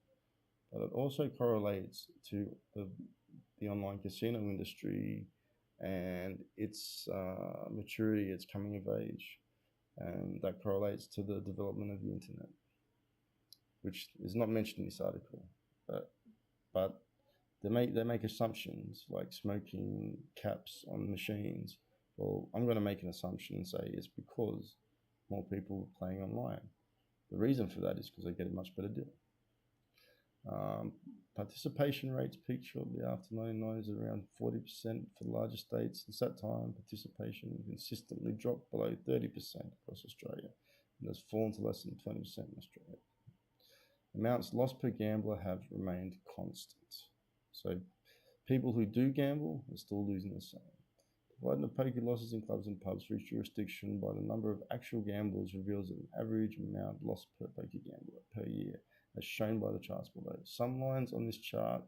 but it also correlates to the online casino industry and its maturity, its coming of age, and that correlates to the development of the internet, which is not mentioned in this article, but they make assumptions like smoking caps on machines. Well, I'm going to make an assumption and say it's because more people are playing online. The reason for that is because they get a much better deal. Participation rates peaked shortly after 1990s at around 40% for the larger states. Since that time, participation consistently dropped below 30% across Australia and has fallen to less than 20% in Australia. Amounts lost per gambler have remained constant. So people who do gamble are still losing the same. Dividing the pokie losses in clubs and pubs for each jurisdiction by the number of actual gamblers reveals an average amount lost per pokie gambler per year, as shown by the charts below. Some lines on this chart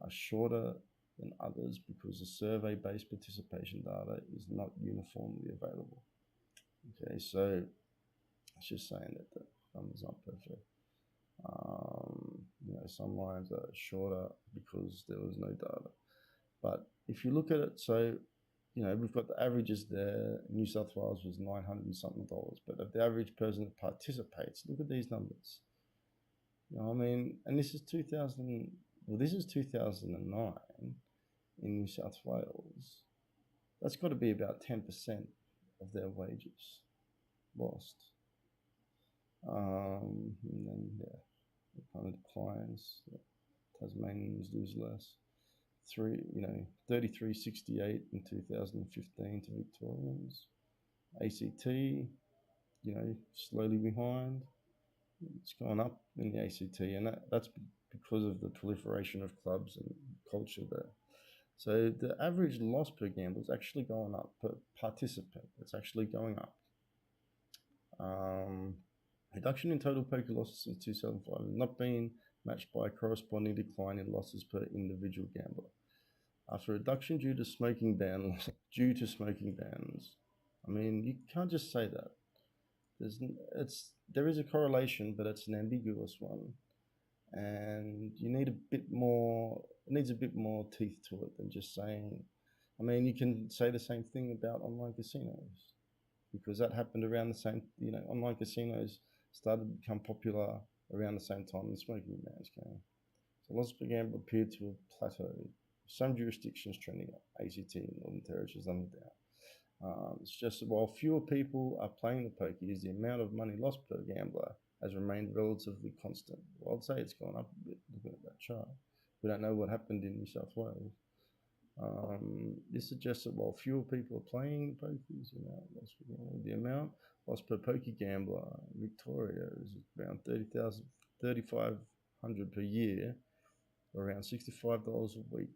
are shorter than others because the survey-based participation data is not uniformly available. Okay, so it's just saying that the numbers aren't perfect. Some lines are shorter because there was no data. But if you look at it, so we've got the averages there. New South Wales was $900 and something, but of the average person that participates, look at these numbers. And this is 2000. Well, this is 2009 in New South Wales. That's got to be about 10% of their wages lost. And then it kind of declines. Tasmanians lose less. 33.68 in 2015 to Victorians. ACT, slowly behind. It's gone up in the ACT, and that's because of the proliferation of clubs and culture there. So the average loss per gambler is actually going up per participant. It's actually going up. Reduction in total poker losses since 2005 has not been matched by a corresponding decline in losses per individual gambler. After reduction due to smoking bans, you can't just say that. There is a correlation, but it's an ambiguous one, and you need it needs a bit more teeth to it than just saying. You can say the same thing about online casinos, because that happened around the same. Online casinos started to become popular around the same time the smoking bans came. So losses per gambler appeared to have plateaued. Some jurisdictions trending up, ACT and Northern Territory on down. It's just that while fewer people are playing the pokies, the amount of money lost per gambler has remained relatively constant. Well, I'd say it's gone up a bit looking at that chart. We don't know what happened in New South Wales. This suggests that while fewer people are playing the pokies, the amount lost per pokie gambler in Victoria is around $3,500 per year, or around $65 a week.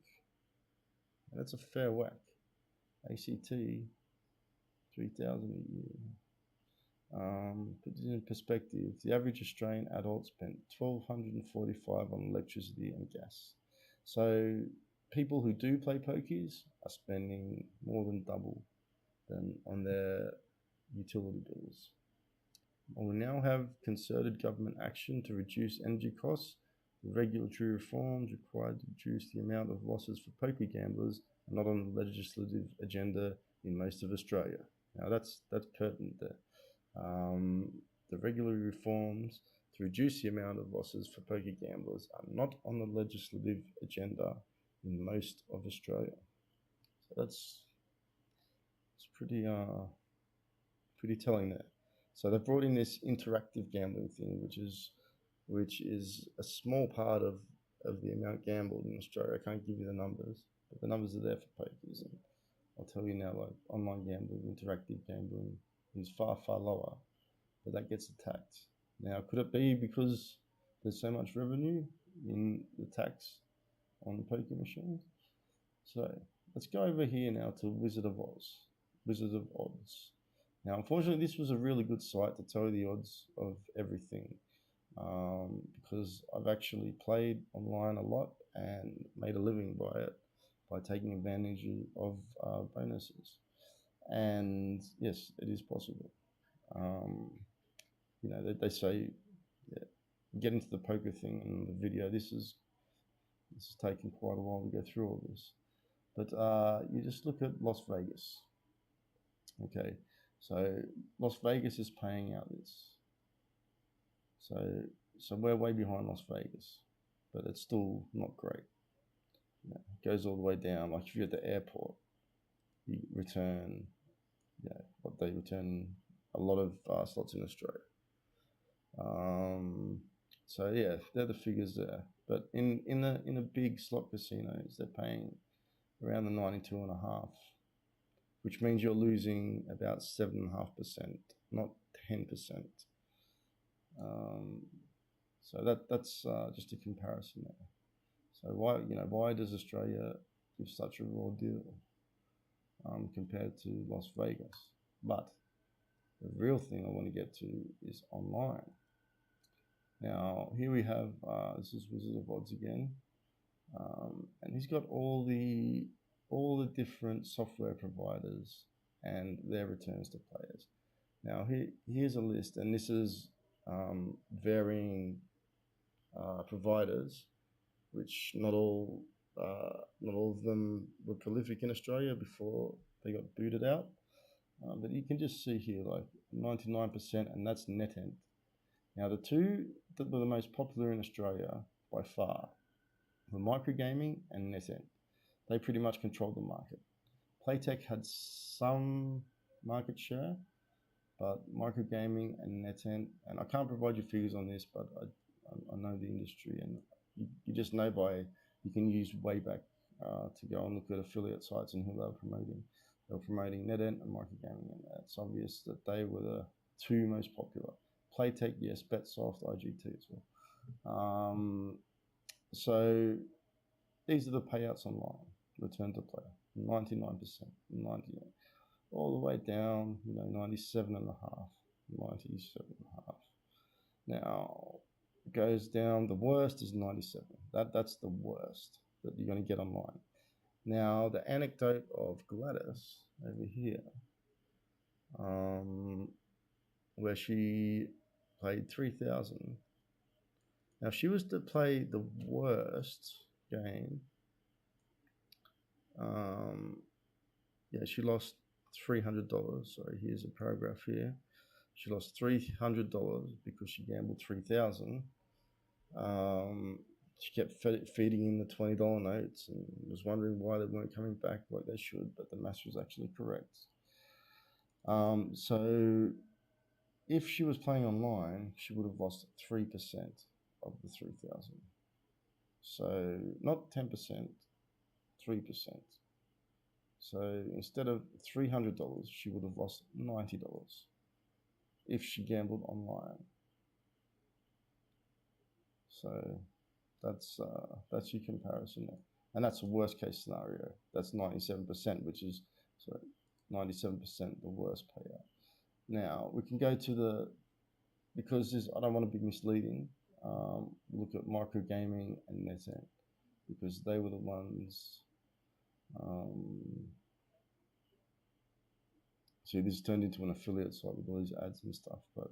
And that's a fair whack. ACT, 3,000 a year. Put this in perspective, the average Australian adult spent $1,245 on electricity and gas. So people who do play pokies are spending more than double than on their utility bills. We now have concerted government action to reduce energy costs. The regulatory reforms required to reduce the amount of losses for pokie gamblers are not on the legislative agenda in most of Australia. Now that's pertinent there. The regulatory reforms to reduce the amount of losses for pokie gamblers are not on the legislative agenda in most of Australia. So that's pretty telling there. So they've brought in this interactive gambling thing, which is a small part of the amount gambled in Australia. I can't give you the numbers, but the numbers are there for pokies. And I'll tell you now, like online gambling, interactive gambling is far, far lower, but that gets taxed. Now, could it be because there's so much revenue in the tax on poker machines? So let's go over here now to Wizard of Odds. Now, unfortunately, this was a really good site to tell you the odds of everything, because I've actually played online a lot and made a living by it, by taking advantage of bonuses. And yes, it is possible. They say, get into the poker thing in the video. This is taking quite a while to go through all this. But you just look at Las Vegas. Okay, so Las Vegas is paying out this. So we're way behind Las Vegas, but it's still not great. It goes all the way down. Like if you're at the airport, you return, what they return a lot of slots in Australia. So yeah, they're the figures there. But in a big slot casinos, they're paying around the 92.5, which means you're losing about 7.5%, not 10%. So that's just a comparison there. So why does Australia give such a raw deal? compared to Las Vegas. But the real thing I want to get to is online. Now here we have this is Wizard of Odds again, and he's got all the different software providers and their returns to players. Now here's a list, and this is varying providers, which not all of them were prolific in Australia before they got booted out. But you can just see here, like 99%, and that's NetEnt. Now, the two that were the most popular in Australia by far were microgaming and NetEnt. They pretty much controlled the market. Playtech had some market share, but microgaming and NetEnt, and I can't provide you figures on this, but I know the industry, and you just know you can use Wayback to go and look at affiliate sites and who they were promoting. They were promoting NetEnt and microgaming, and it's obvious that they were the two most popular. Playtech, yes, Betsoft, IGT as well. So these are the payouts online. Return to player, 99%, 98, all the way down, 97.5, 97.5. Now it goes down. The worst is 97. That's the worst that you're going to get online. Now the anecdote of Gladys over here, where she played 3,000. Now, if she was to play the worst game, she lost $300. So here's a paragraph here. She lost $300 because she gambled 3,000. She kept feeding in the $20 notes and was wondering why they weren't coming back like they should, but the math was actually correct. So if she was playing online, she would have lost 3% of the 3,000. So not 10%, 3%. So instead of $300, she would have lost $90 if she gambled online. So that's your comparison there. And that's a worst case scenario. That's 97%, which is 97% the worst payout. Now we can go to because I don't want to be misleading. Look at microgaming and NetEnt, because they were the ones. See, this turned into an affiliate site with all these ads and stuff, but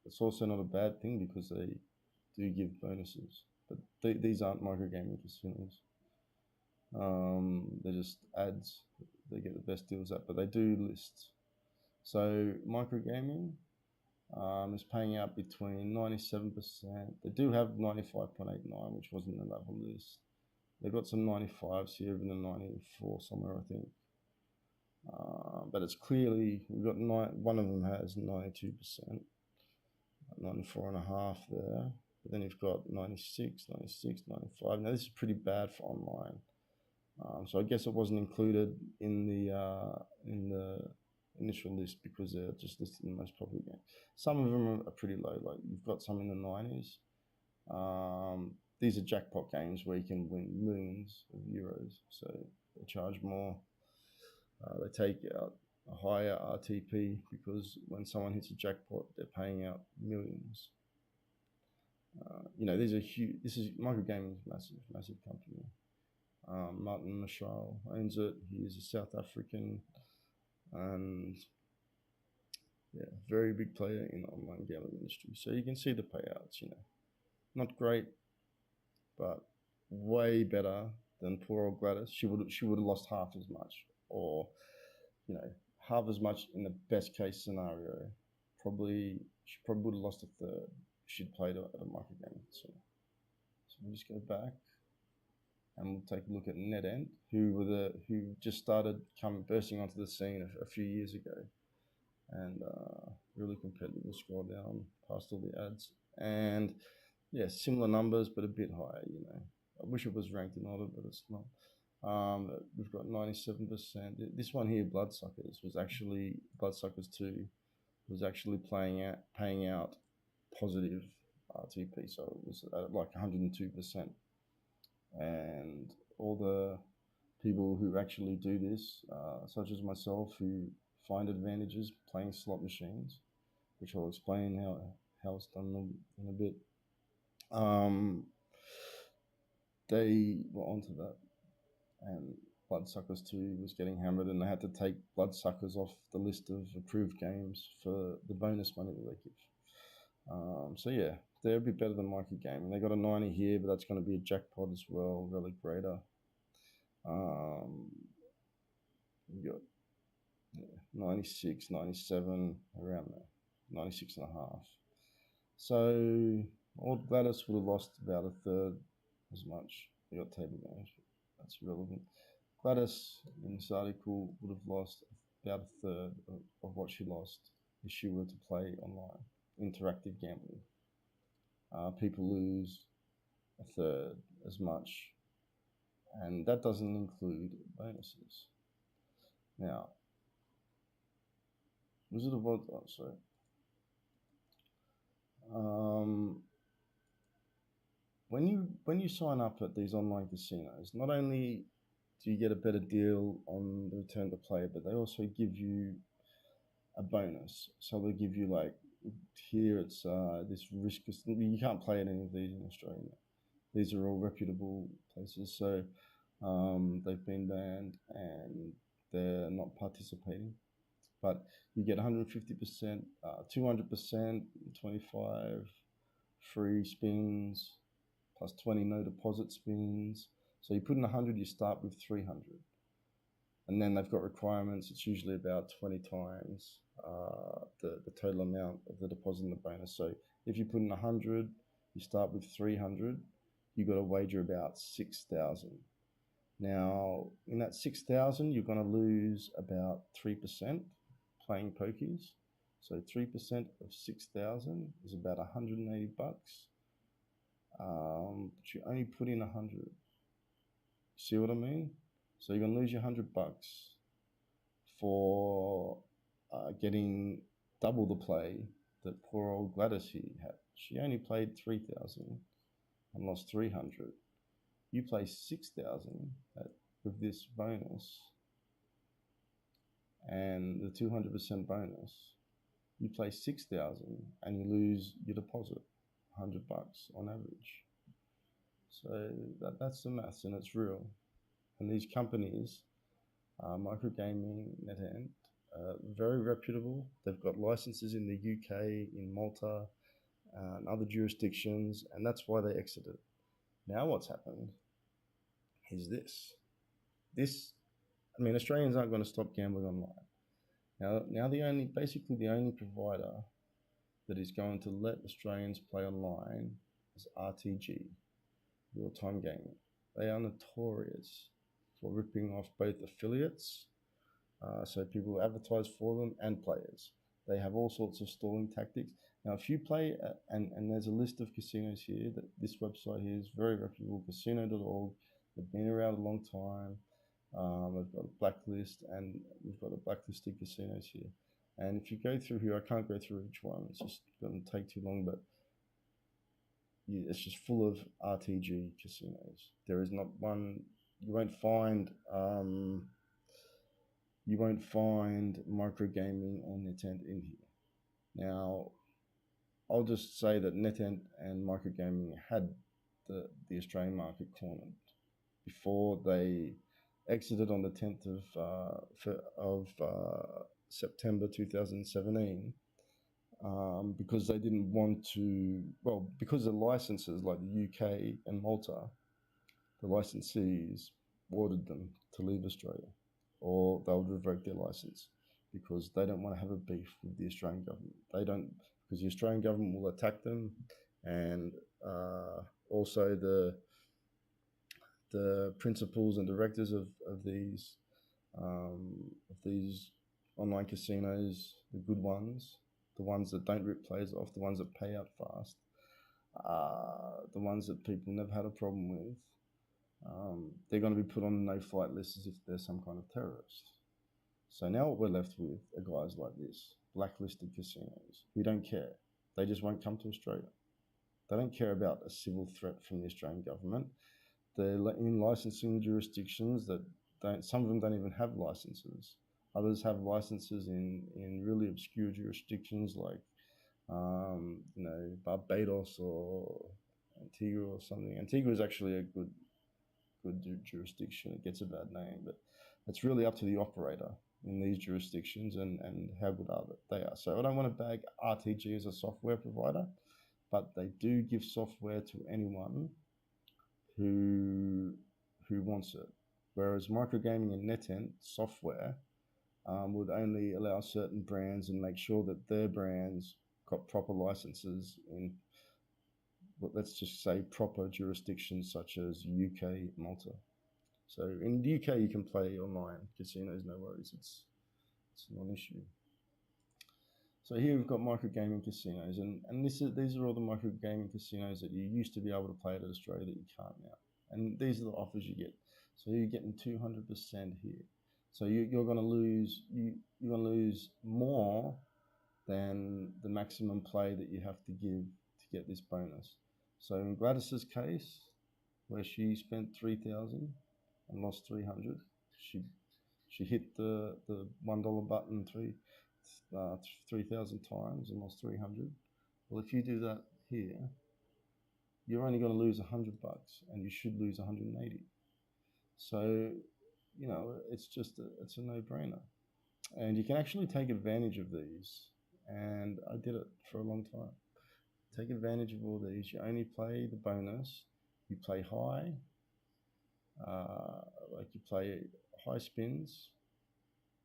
it's also not a bad thing because they do give bonuses. But these aren't microgaming casinos. They're just ads. They get the best deals at, but they do list. So microgaming is paying out between 97%. They do have 95.89, which wasn't in the level list. They've got some 95s here, even a 94 somewhere, I think. But it's clearly, we've got one of them has 92%, 94.5 there. But then you've got 96, 96, 95. Now this is pretty bad for online. So I guess it wasn't included in the initial list because they're just listed in the most popular game. Some of them are pretty low, like you've got some in the 90s. These are jackpot games where you can win millions of euros, so they charge more. They take out a higher RTP because when someone hits a jackpot, they're paying out millions. These are huge. This is microgaming is massive company. Martin Mashal owns it. He is a South African and very big player in the online gambling industry. So you can see the payouts, not great, but way better than poor old Gladys. She would have lost half as much, or half as much in the best case scenario. She probably would have lost a third if she'd played at a microgaming. So we'll just go back and we'll take a look at NetEnt, who just started bursting onto the scene a few years ago, and really competitive. We'll scroll down past all the ads, and similar numbers but a bit higher. I wish it was ranked in order, but it's not. We've got 97%. This one here, Bloodsuckers 2, was actually paying out positive RTP, so it was at like 102%. And all the people who actually do this, such as myself, who find advantages playing slot machines, which I'll explain how it's done in a bit. They were onto that, and Bloodsuckers 2 was getting hammered, and they had to take Bloodsuckers off the list of approved games for the bonus money that they give. So yeah, they're a bit better than Mikey Gaming. They got a 90 here, but that's going to be a jackpot as well, Relic Raider. We got 96, 97, around there, 96 and a half. So Old Gladys would have lost about a third as much. We got table games, that's relevant. Gladys in this article would have lost about a third of what she lost if she were to play online, interactive gambling. People lose a third as much, and that doesn't include bonuses. Now, Wizard of Oz, oh, sorry. When you sign up at these online casinos, not only do you get a better deal on the return to play, but they also give you a bonus. So they give you, like, here it's this risk. You can't play at any of these in Australia. These are all reputable places, so they've been banned and they're not participating. But you get 150%, 200%, 25 free spins, plus 20 no deposit spins. So you put in 100, you start with 300. And then they've got requirements. It's usually about 20 times the total amount of the deposit and the bonus. So if you put in 100, you start with 300, you've got to wager about 6,000. Now, in that 6,000, you're going to lose about 3% playing pokies. So 3% of 6,000 is about 180 bucks. But you only put in 100. See what I mean? So you're going to lose your 100 bucks for getting double the play that poor old Gladys here had. She only played 3,000 and lost 300. You play 6,000 with this bonus and the 200% bonus. You play 6,000 and you lose your deposit, 100 bucks on average. So that's the maths, and it's real. And these companies, Microgaming, NetEnt, very reputable. They've got licenses in the UK, in Malta, and other jurisdictions, and that's why they exited. Now what's happened is this. Australians aren't going to stop gambling online. Now the only provider that is going to let Australians play online is RTG, real-time gaming. They are notorious for ripping off both affiliates, so people advertise for them, and players. They have all sorts of stalling tactics. Now, if you play, and there's a list of casinos here, that this website here is very reputable, casino.org. They've been around a long time. They've got a blacklist, and we've got a blacklisted casinos here. And if you go through here, I can't go through each one. It's just going to take too long, but it's just full of RTG casinos. There is not one. You won't find Microgaming or NetEnt in here. Now, I'll just say that NetEnt and Microgaming had the Australian market cornered before they exited on the 10th of September 2017, because they didn't want to, because the licenses like the UK and Malta, the licensees ordered them to leave Australia, or they would revoke their license, because they don't want to have a beef with the Australian government. They don't, because the Australian government will attack them, and also the principals and directors of these online casinos, the good ones, the ones that don't rip players off, the ones that pay out fast, the ones that people never had a problem with, they're going to be put on the no-flight list as if they're some kind of terrorist. So now what we're left with are guys like this, blacklisted casinos, who don't care. They just won't come to Australia. They don't care about a civil threat from the Australian government. They're in licensing jurisdictions that don't. Some of them don't even have licenses. Others have licenses in really obscure jurisdictions like Barbados or Antigua or something. Antigua is actually a good jurisdiction. It gets a bad name, but it's really up to the operator in these jurisdictions and how good they are. So I don't want to bag RTG as a software provider, but they do give software to anyone who wants it. Whereas microgaming and NetEnt software would only allow certain brands and make sure that their brands got proper licenses in, let's just say, proper jurisdictions such as UK, Malta. So in the UK, you can play online casinos, no worries. It's not an issue. So here we've got microgaming casinos, and these are all the microgaming casinos that you used to be able to play at Australia that you can't now. And these are the offers you get. So you're getting 200% here. So you're going to lose more than the maximum play that you have to give to get this bonus. So in Gladys's case, where she spent 3,000 and lost 300, she hit the $1 button 3,000 times and lost 300. Well, if you do that here, you're only going to lose $100, and you should lose 180. So, it's a no-brainer, and you can actually take advantage of these. And I did it for a long time. Take advantage of all these. You only play the bonus. You play high, you play high spins,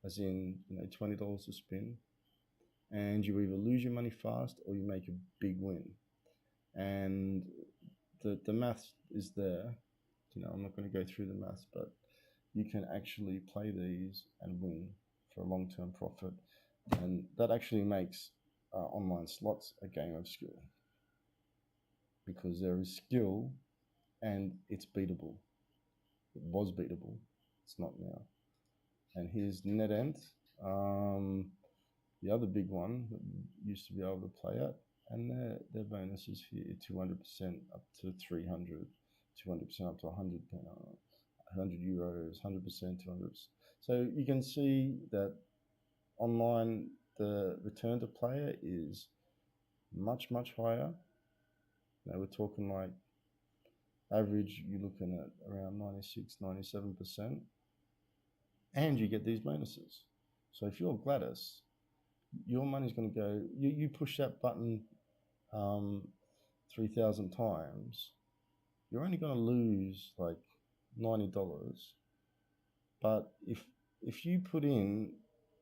as in $20 a spin, and you either lose your money fast or you make a big win. And the math is there. I'm not going to go through the math, but you can actually play these and win for a long-term profit, and that actually makes online slots a game of skill, because there is skill and it's beatable. It was beatable, it's not now. And here's NetEnt, the other big one that used to be able to play at, and their bonuses here, 200% up to 300, 200% up to 100 euros, 100%, 200%. So you can see that online the return to player is much, much higher. We're talking like average, you're looking at around 96, 97%, and you get these bonuses. So if you're Gladys, your money's going to go, you push that button 3,000 times, you're only going to lose like $90. But if you put in,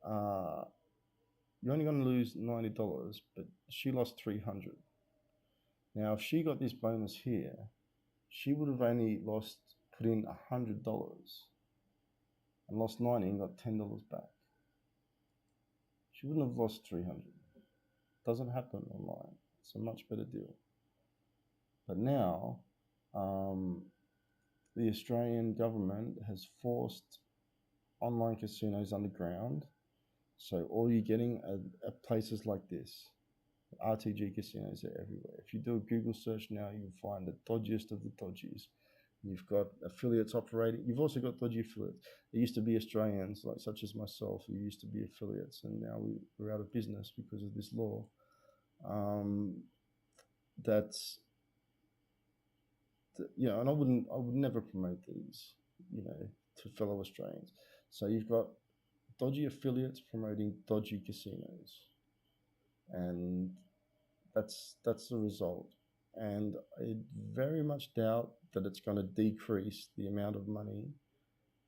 you're only going to lose $90, but she lost 300. Now, if she got this bonus here, she would have only put in $100 and lost 90 and got $10 back. She wouldn't have lost 300. Doesn't happen online. It's a much better deal. But now, the Australian government has forced online casinos underground. So all you're getting are places like this. RTG casinos are everywhere. If you do a Google search now, you'll find the dodgiest of the dodgies. You've got affiliates operating. You've also got dodgy affiliates. There used to be Australians, such as myself, who used to be affiliates, and now we're out of business because of this law. And I would never promote these, to fellow Australians. So you've got dodgy affiliates promoting dodgy casinos, and that's the result. And I very much doubt that it's going to decrease the amount of money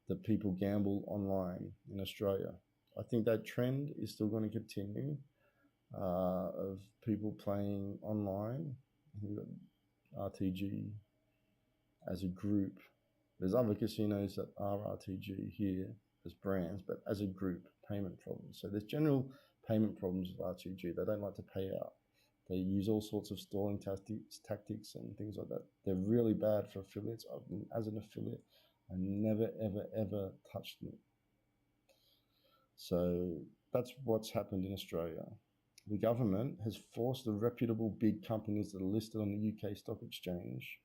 that people gamble online in Australia. I think that trend is still going to continue, of people playing online. You've got RTG as a group. There's other casinos that are RTG here as brands, but as a group, payment problems. So there's general payment problems with RTG. They don't like to pay out. They use all sorts of stalling tactics and things like that. They're really bad for affiliates. As an affiliate, I never, ever, ever touched them. So that's what's happened in Australia. The government has forced the reputable big companies that are listed on the UK Stock Exchange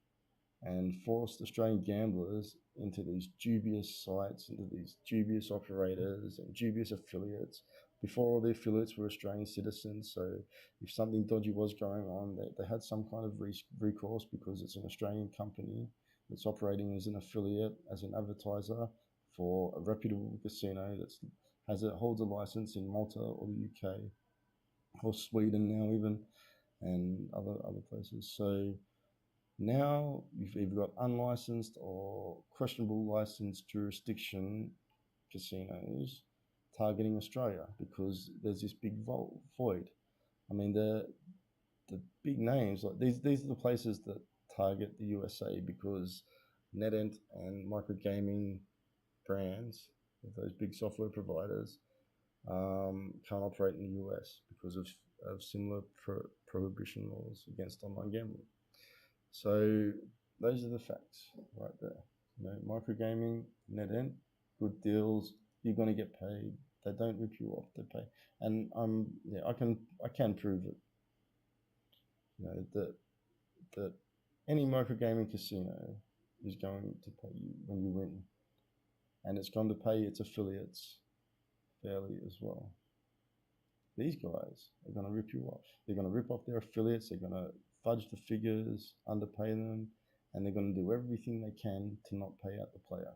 and forced Australian gamblers into these dubious sites, into these dubious operators and dubious affiliates. Before, all the affiliates were Australian citizens, so if something dodgy was going on, they had some kind of recourse, because it's an Australian company that's operating as an affiliate, as an advertiser for a reputable casino that holds a license in Malta or the UK or Sweden now even, and other places. So now you've either got unlicensed or questionable license jurisdiction casinos targeting Australia, because there's this big void. I mean, the big names, like these are the places that target the USA, because NetEnt and microgaming brands, those big software providers, can't operate in the US because of similar prohibition laws against online gambling. So those are the facts right there. You know, microgaming, NetEnt, good deals, you're going to get paid. They don't rip you off, they pay. And I can prove it. You know, that any microgaming casino is going to pay you when you win. And it's going to pay its affiliates fairly as well. These guys are going to rip you off. They're going to rip off their affiliates. They're going to fudge the figures, underpay them, and they're going to do everything they can to not pay out the player.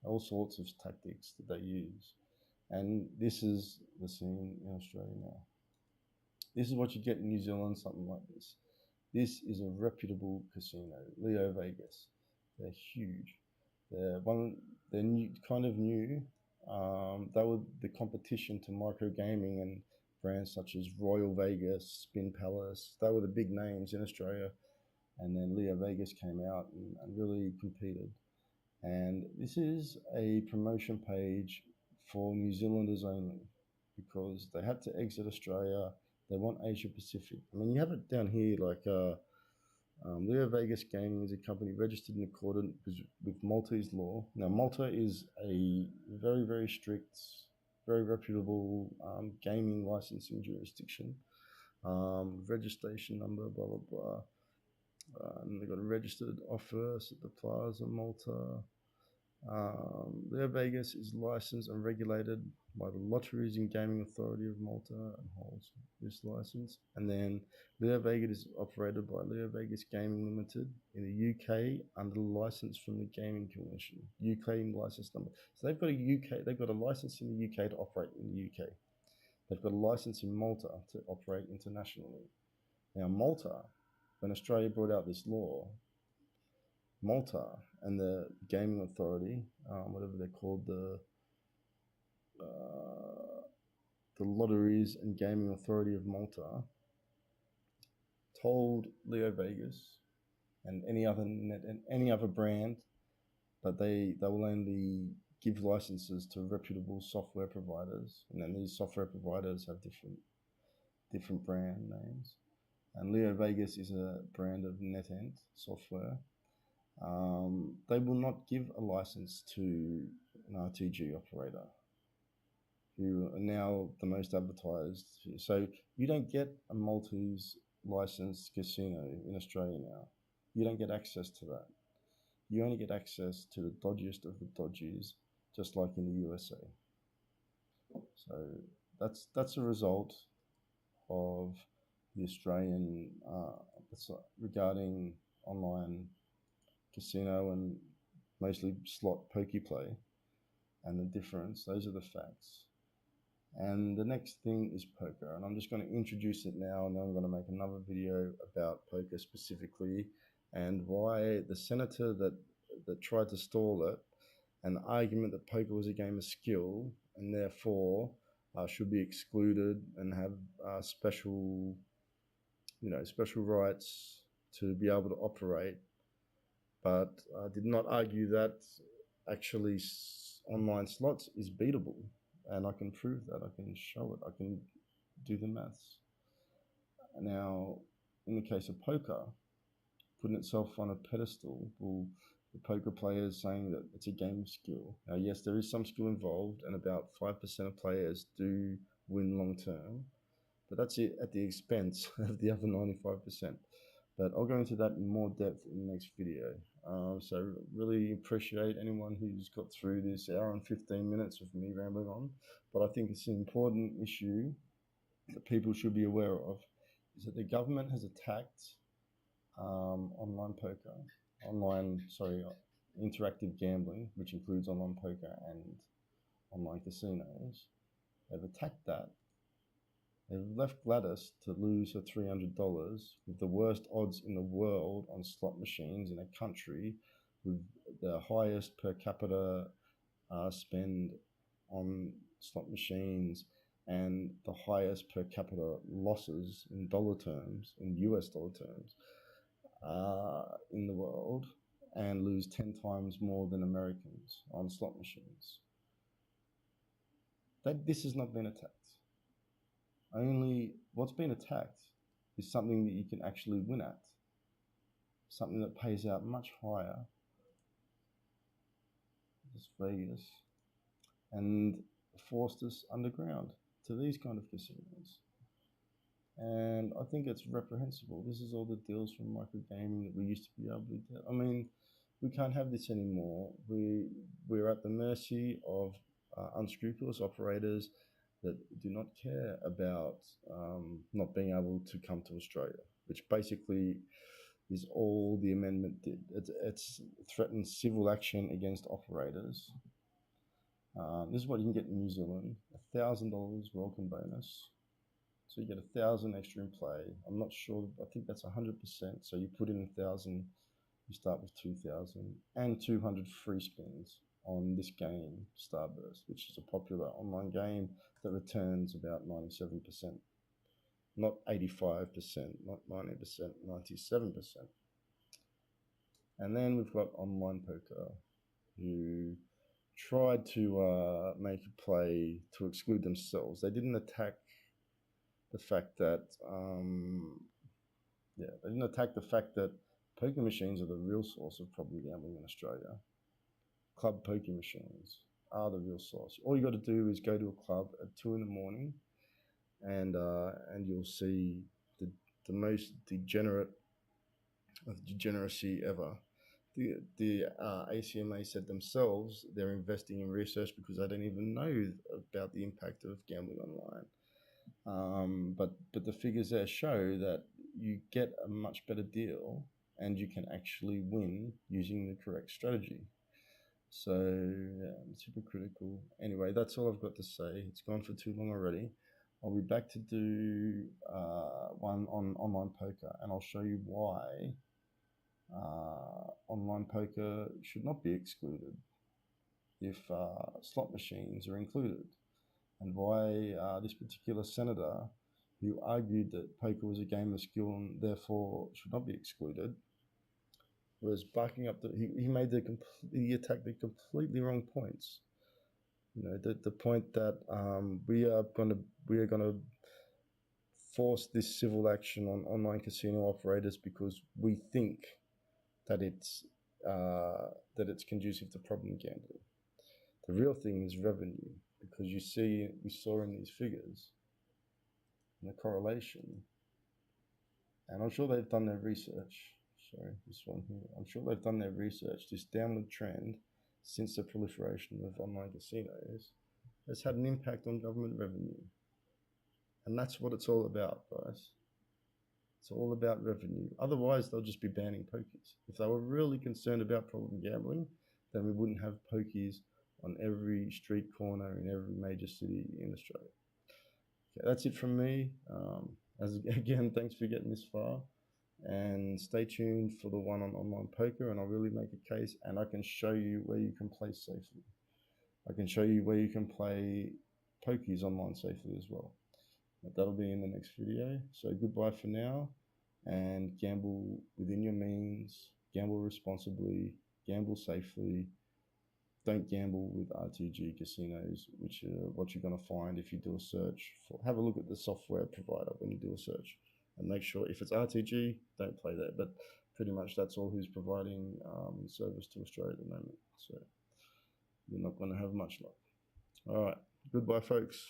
All sorts of tactics that they use. And this is the scene in Australia now. This is what you get in New Zealand, something like this. This is a reputable casino, Leo Vegas. They're huge. They're kind of new. They were the competition to microgaming and brands such as Royal Vegas, Spin Palace. They were the big names in Australia. And then Leo Vegas came out and really competed. And this is a promotion page for New Zealanders only, because they had to exit Australia. They want Asia Pacific. I mean, you have it down here, like Leo Vegas Gaming is a company registered in accordance with Maltese law. Now, Malta is a very, very strict, very reputable gaming licensing jurisdiction. Registration number, blah, blah, blah. And they've got a registered office at the Plaza, Malta. Leo Vegas is licensed and regulated by the Lotteries and Gaming Authority of Malta and holds this license. And then Leo Vegas is operated by Leo Vegas Gaming Limited in the UK under the license from the Gaming Commission, UK license number. So they've got a license in the UK to operate in the UK. They've got a license in Malta to operate internationally. Now, Malta, when Australia brought out this law, Malta and the Gaming Authority, whatever they're called, the Lotteries and Gaming Authority of Malta, told Leo Vegas and any other brand that they will only give licenses to reputable software providers, and then these software providers have different brand names. And Leo Vegas is a brand of NetEnt software. They will not give a license to an RTG operator, who are now the most advertised. So you don't get a Maltese licensed casino in Australia now. You don't get access to that. You only get access to the dodgiest of the dodgies, just like in the USA. So that's a result of the Australian regarding online casino and mostly slot pokie play, and the difference. Those are the facts. And the next thing is poker, and I'm just going to introduce it now, and then I'm going to make another video about poker specifically, and why the senator that tried to stall it, an argument that poker was a game of skill and therefore should be excluded and have special rights to be able to operate, but did not argue that actually online slots is beatable. And I can prove that. I can show it. I can do the maths. Now, in the case of poker, putting itself on a pedestal, well, the poker players saying that it's a game of skill. Now, yes, there is some skill involved, and about 5% of players do win long term, but that's it at the expense of the other 95%. But I'll go into that in more depth in the next video. So really appreciate anyone who's got through this hour and 15 minutes of me rambling on. But I think it's an important issue that people should be aware of, is that the government has attacked online poker, interactive gambling, which includes online poker and online casinos. They've attacked that. They've left Gladys to lose her $300 with the worst odds in the world on slot machines in a country with the highest per capita spend on slot machines and the highest per capita losses in dollar terms, in US dollar terms, in the world, and lose 10 times more than Americans on slot machines. This has not been attacked. Only what's been attacked is something that you can actually win at, something that pays out much higher, just Vegas, and forced us underground to these kind of casinos. And I think it's reprehensible. This is all the deals from microgaming that we used to be able to do. I mean, we can't have this anymore. We're at the mercy of unscrupulous operators that do not care about not being able to come to Australia, which basically is all the amendment did. It's threatened civil action against operators. This is what you can get in New Zealand: $1,000 welcome bonus. So you get 1,000 extra in play. I'm not sure. I think that's 100%. So you put in 1,000, you start with 2,000, and 200 free spins on this game, Starburst, which is a popular online game that returns about 97%, not 85%, not 90%, 97%. And then we've got online poker, who tried to make a play to exclude themselves. They didn't attack the fact that, they didn't attack the fact that poker machines are the real source of problem gambling in Australia. Club poker machines are the real source. All you got to do is go to a club at 2 a.m. and you'll see the most degenerate of degeneracy ever. The ACMA said themselves they're investing in research because they don't even know about the impact of gambling online. But the figures there show that you get a much better deal and you can actually win using the correct strategy. So yeah, it's hypocritical. Anyway, that's all I've got to say. It's gone for too long already. I'll be back to do one on online poker, and I'll show you why online poker should not be excluded if slot machines are included, and why this particular senator, who argued that poker was a game of skill and therefore should not be excluded, was backing up he attacked the completely wrong points. You know, the point that we are gonna force this civil action on online casino operators because we think that it's conducive to problem gambling. The real thing is revenue, because we saw in these figures the correlation, and I'm sure they've done their research. Sorry, this one here. I'm sure they've done their research. This downward trend since the proliferation of online casinos has had an impact on government revenue. And that's what it's all about, guys. It's all about revenue. Otherwise, they'll just be banning pokies. If they were really concerned about problem gambling, then we wouldn't have pokies on every street corner in every major city in Australia. Okay, that's it from me. Again, thanks for getting this far. And stay tuned for the one on online poker, and I'll really make a case, and I can show you where you can play safely. I can show you where you can play pokies online safely as well. But that'll be in the next video. So goodbye for now, and gamble within your means, gamble responsibly, gamble safely. Don't gamble with RTG casinos, which are what you're going to find if you do a search. Have a look at the software provider when you do a search, and make sure if it's RTG, don't play there. But pretty much that's all who's providing service to Australia at the moment. So you're not going to have much luck. All right. Goodbye, folks.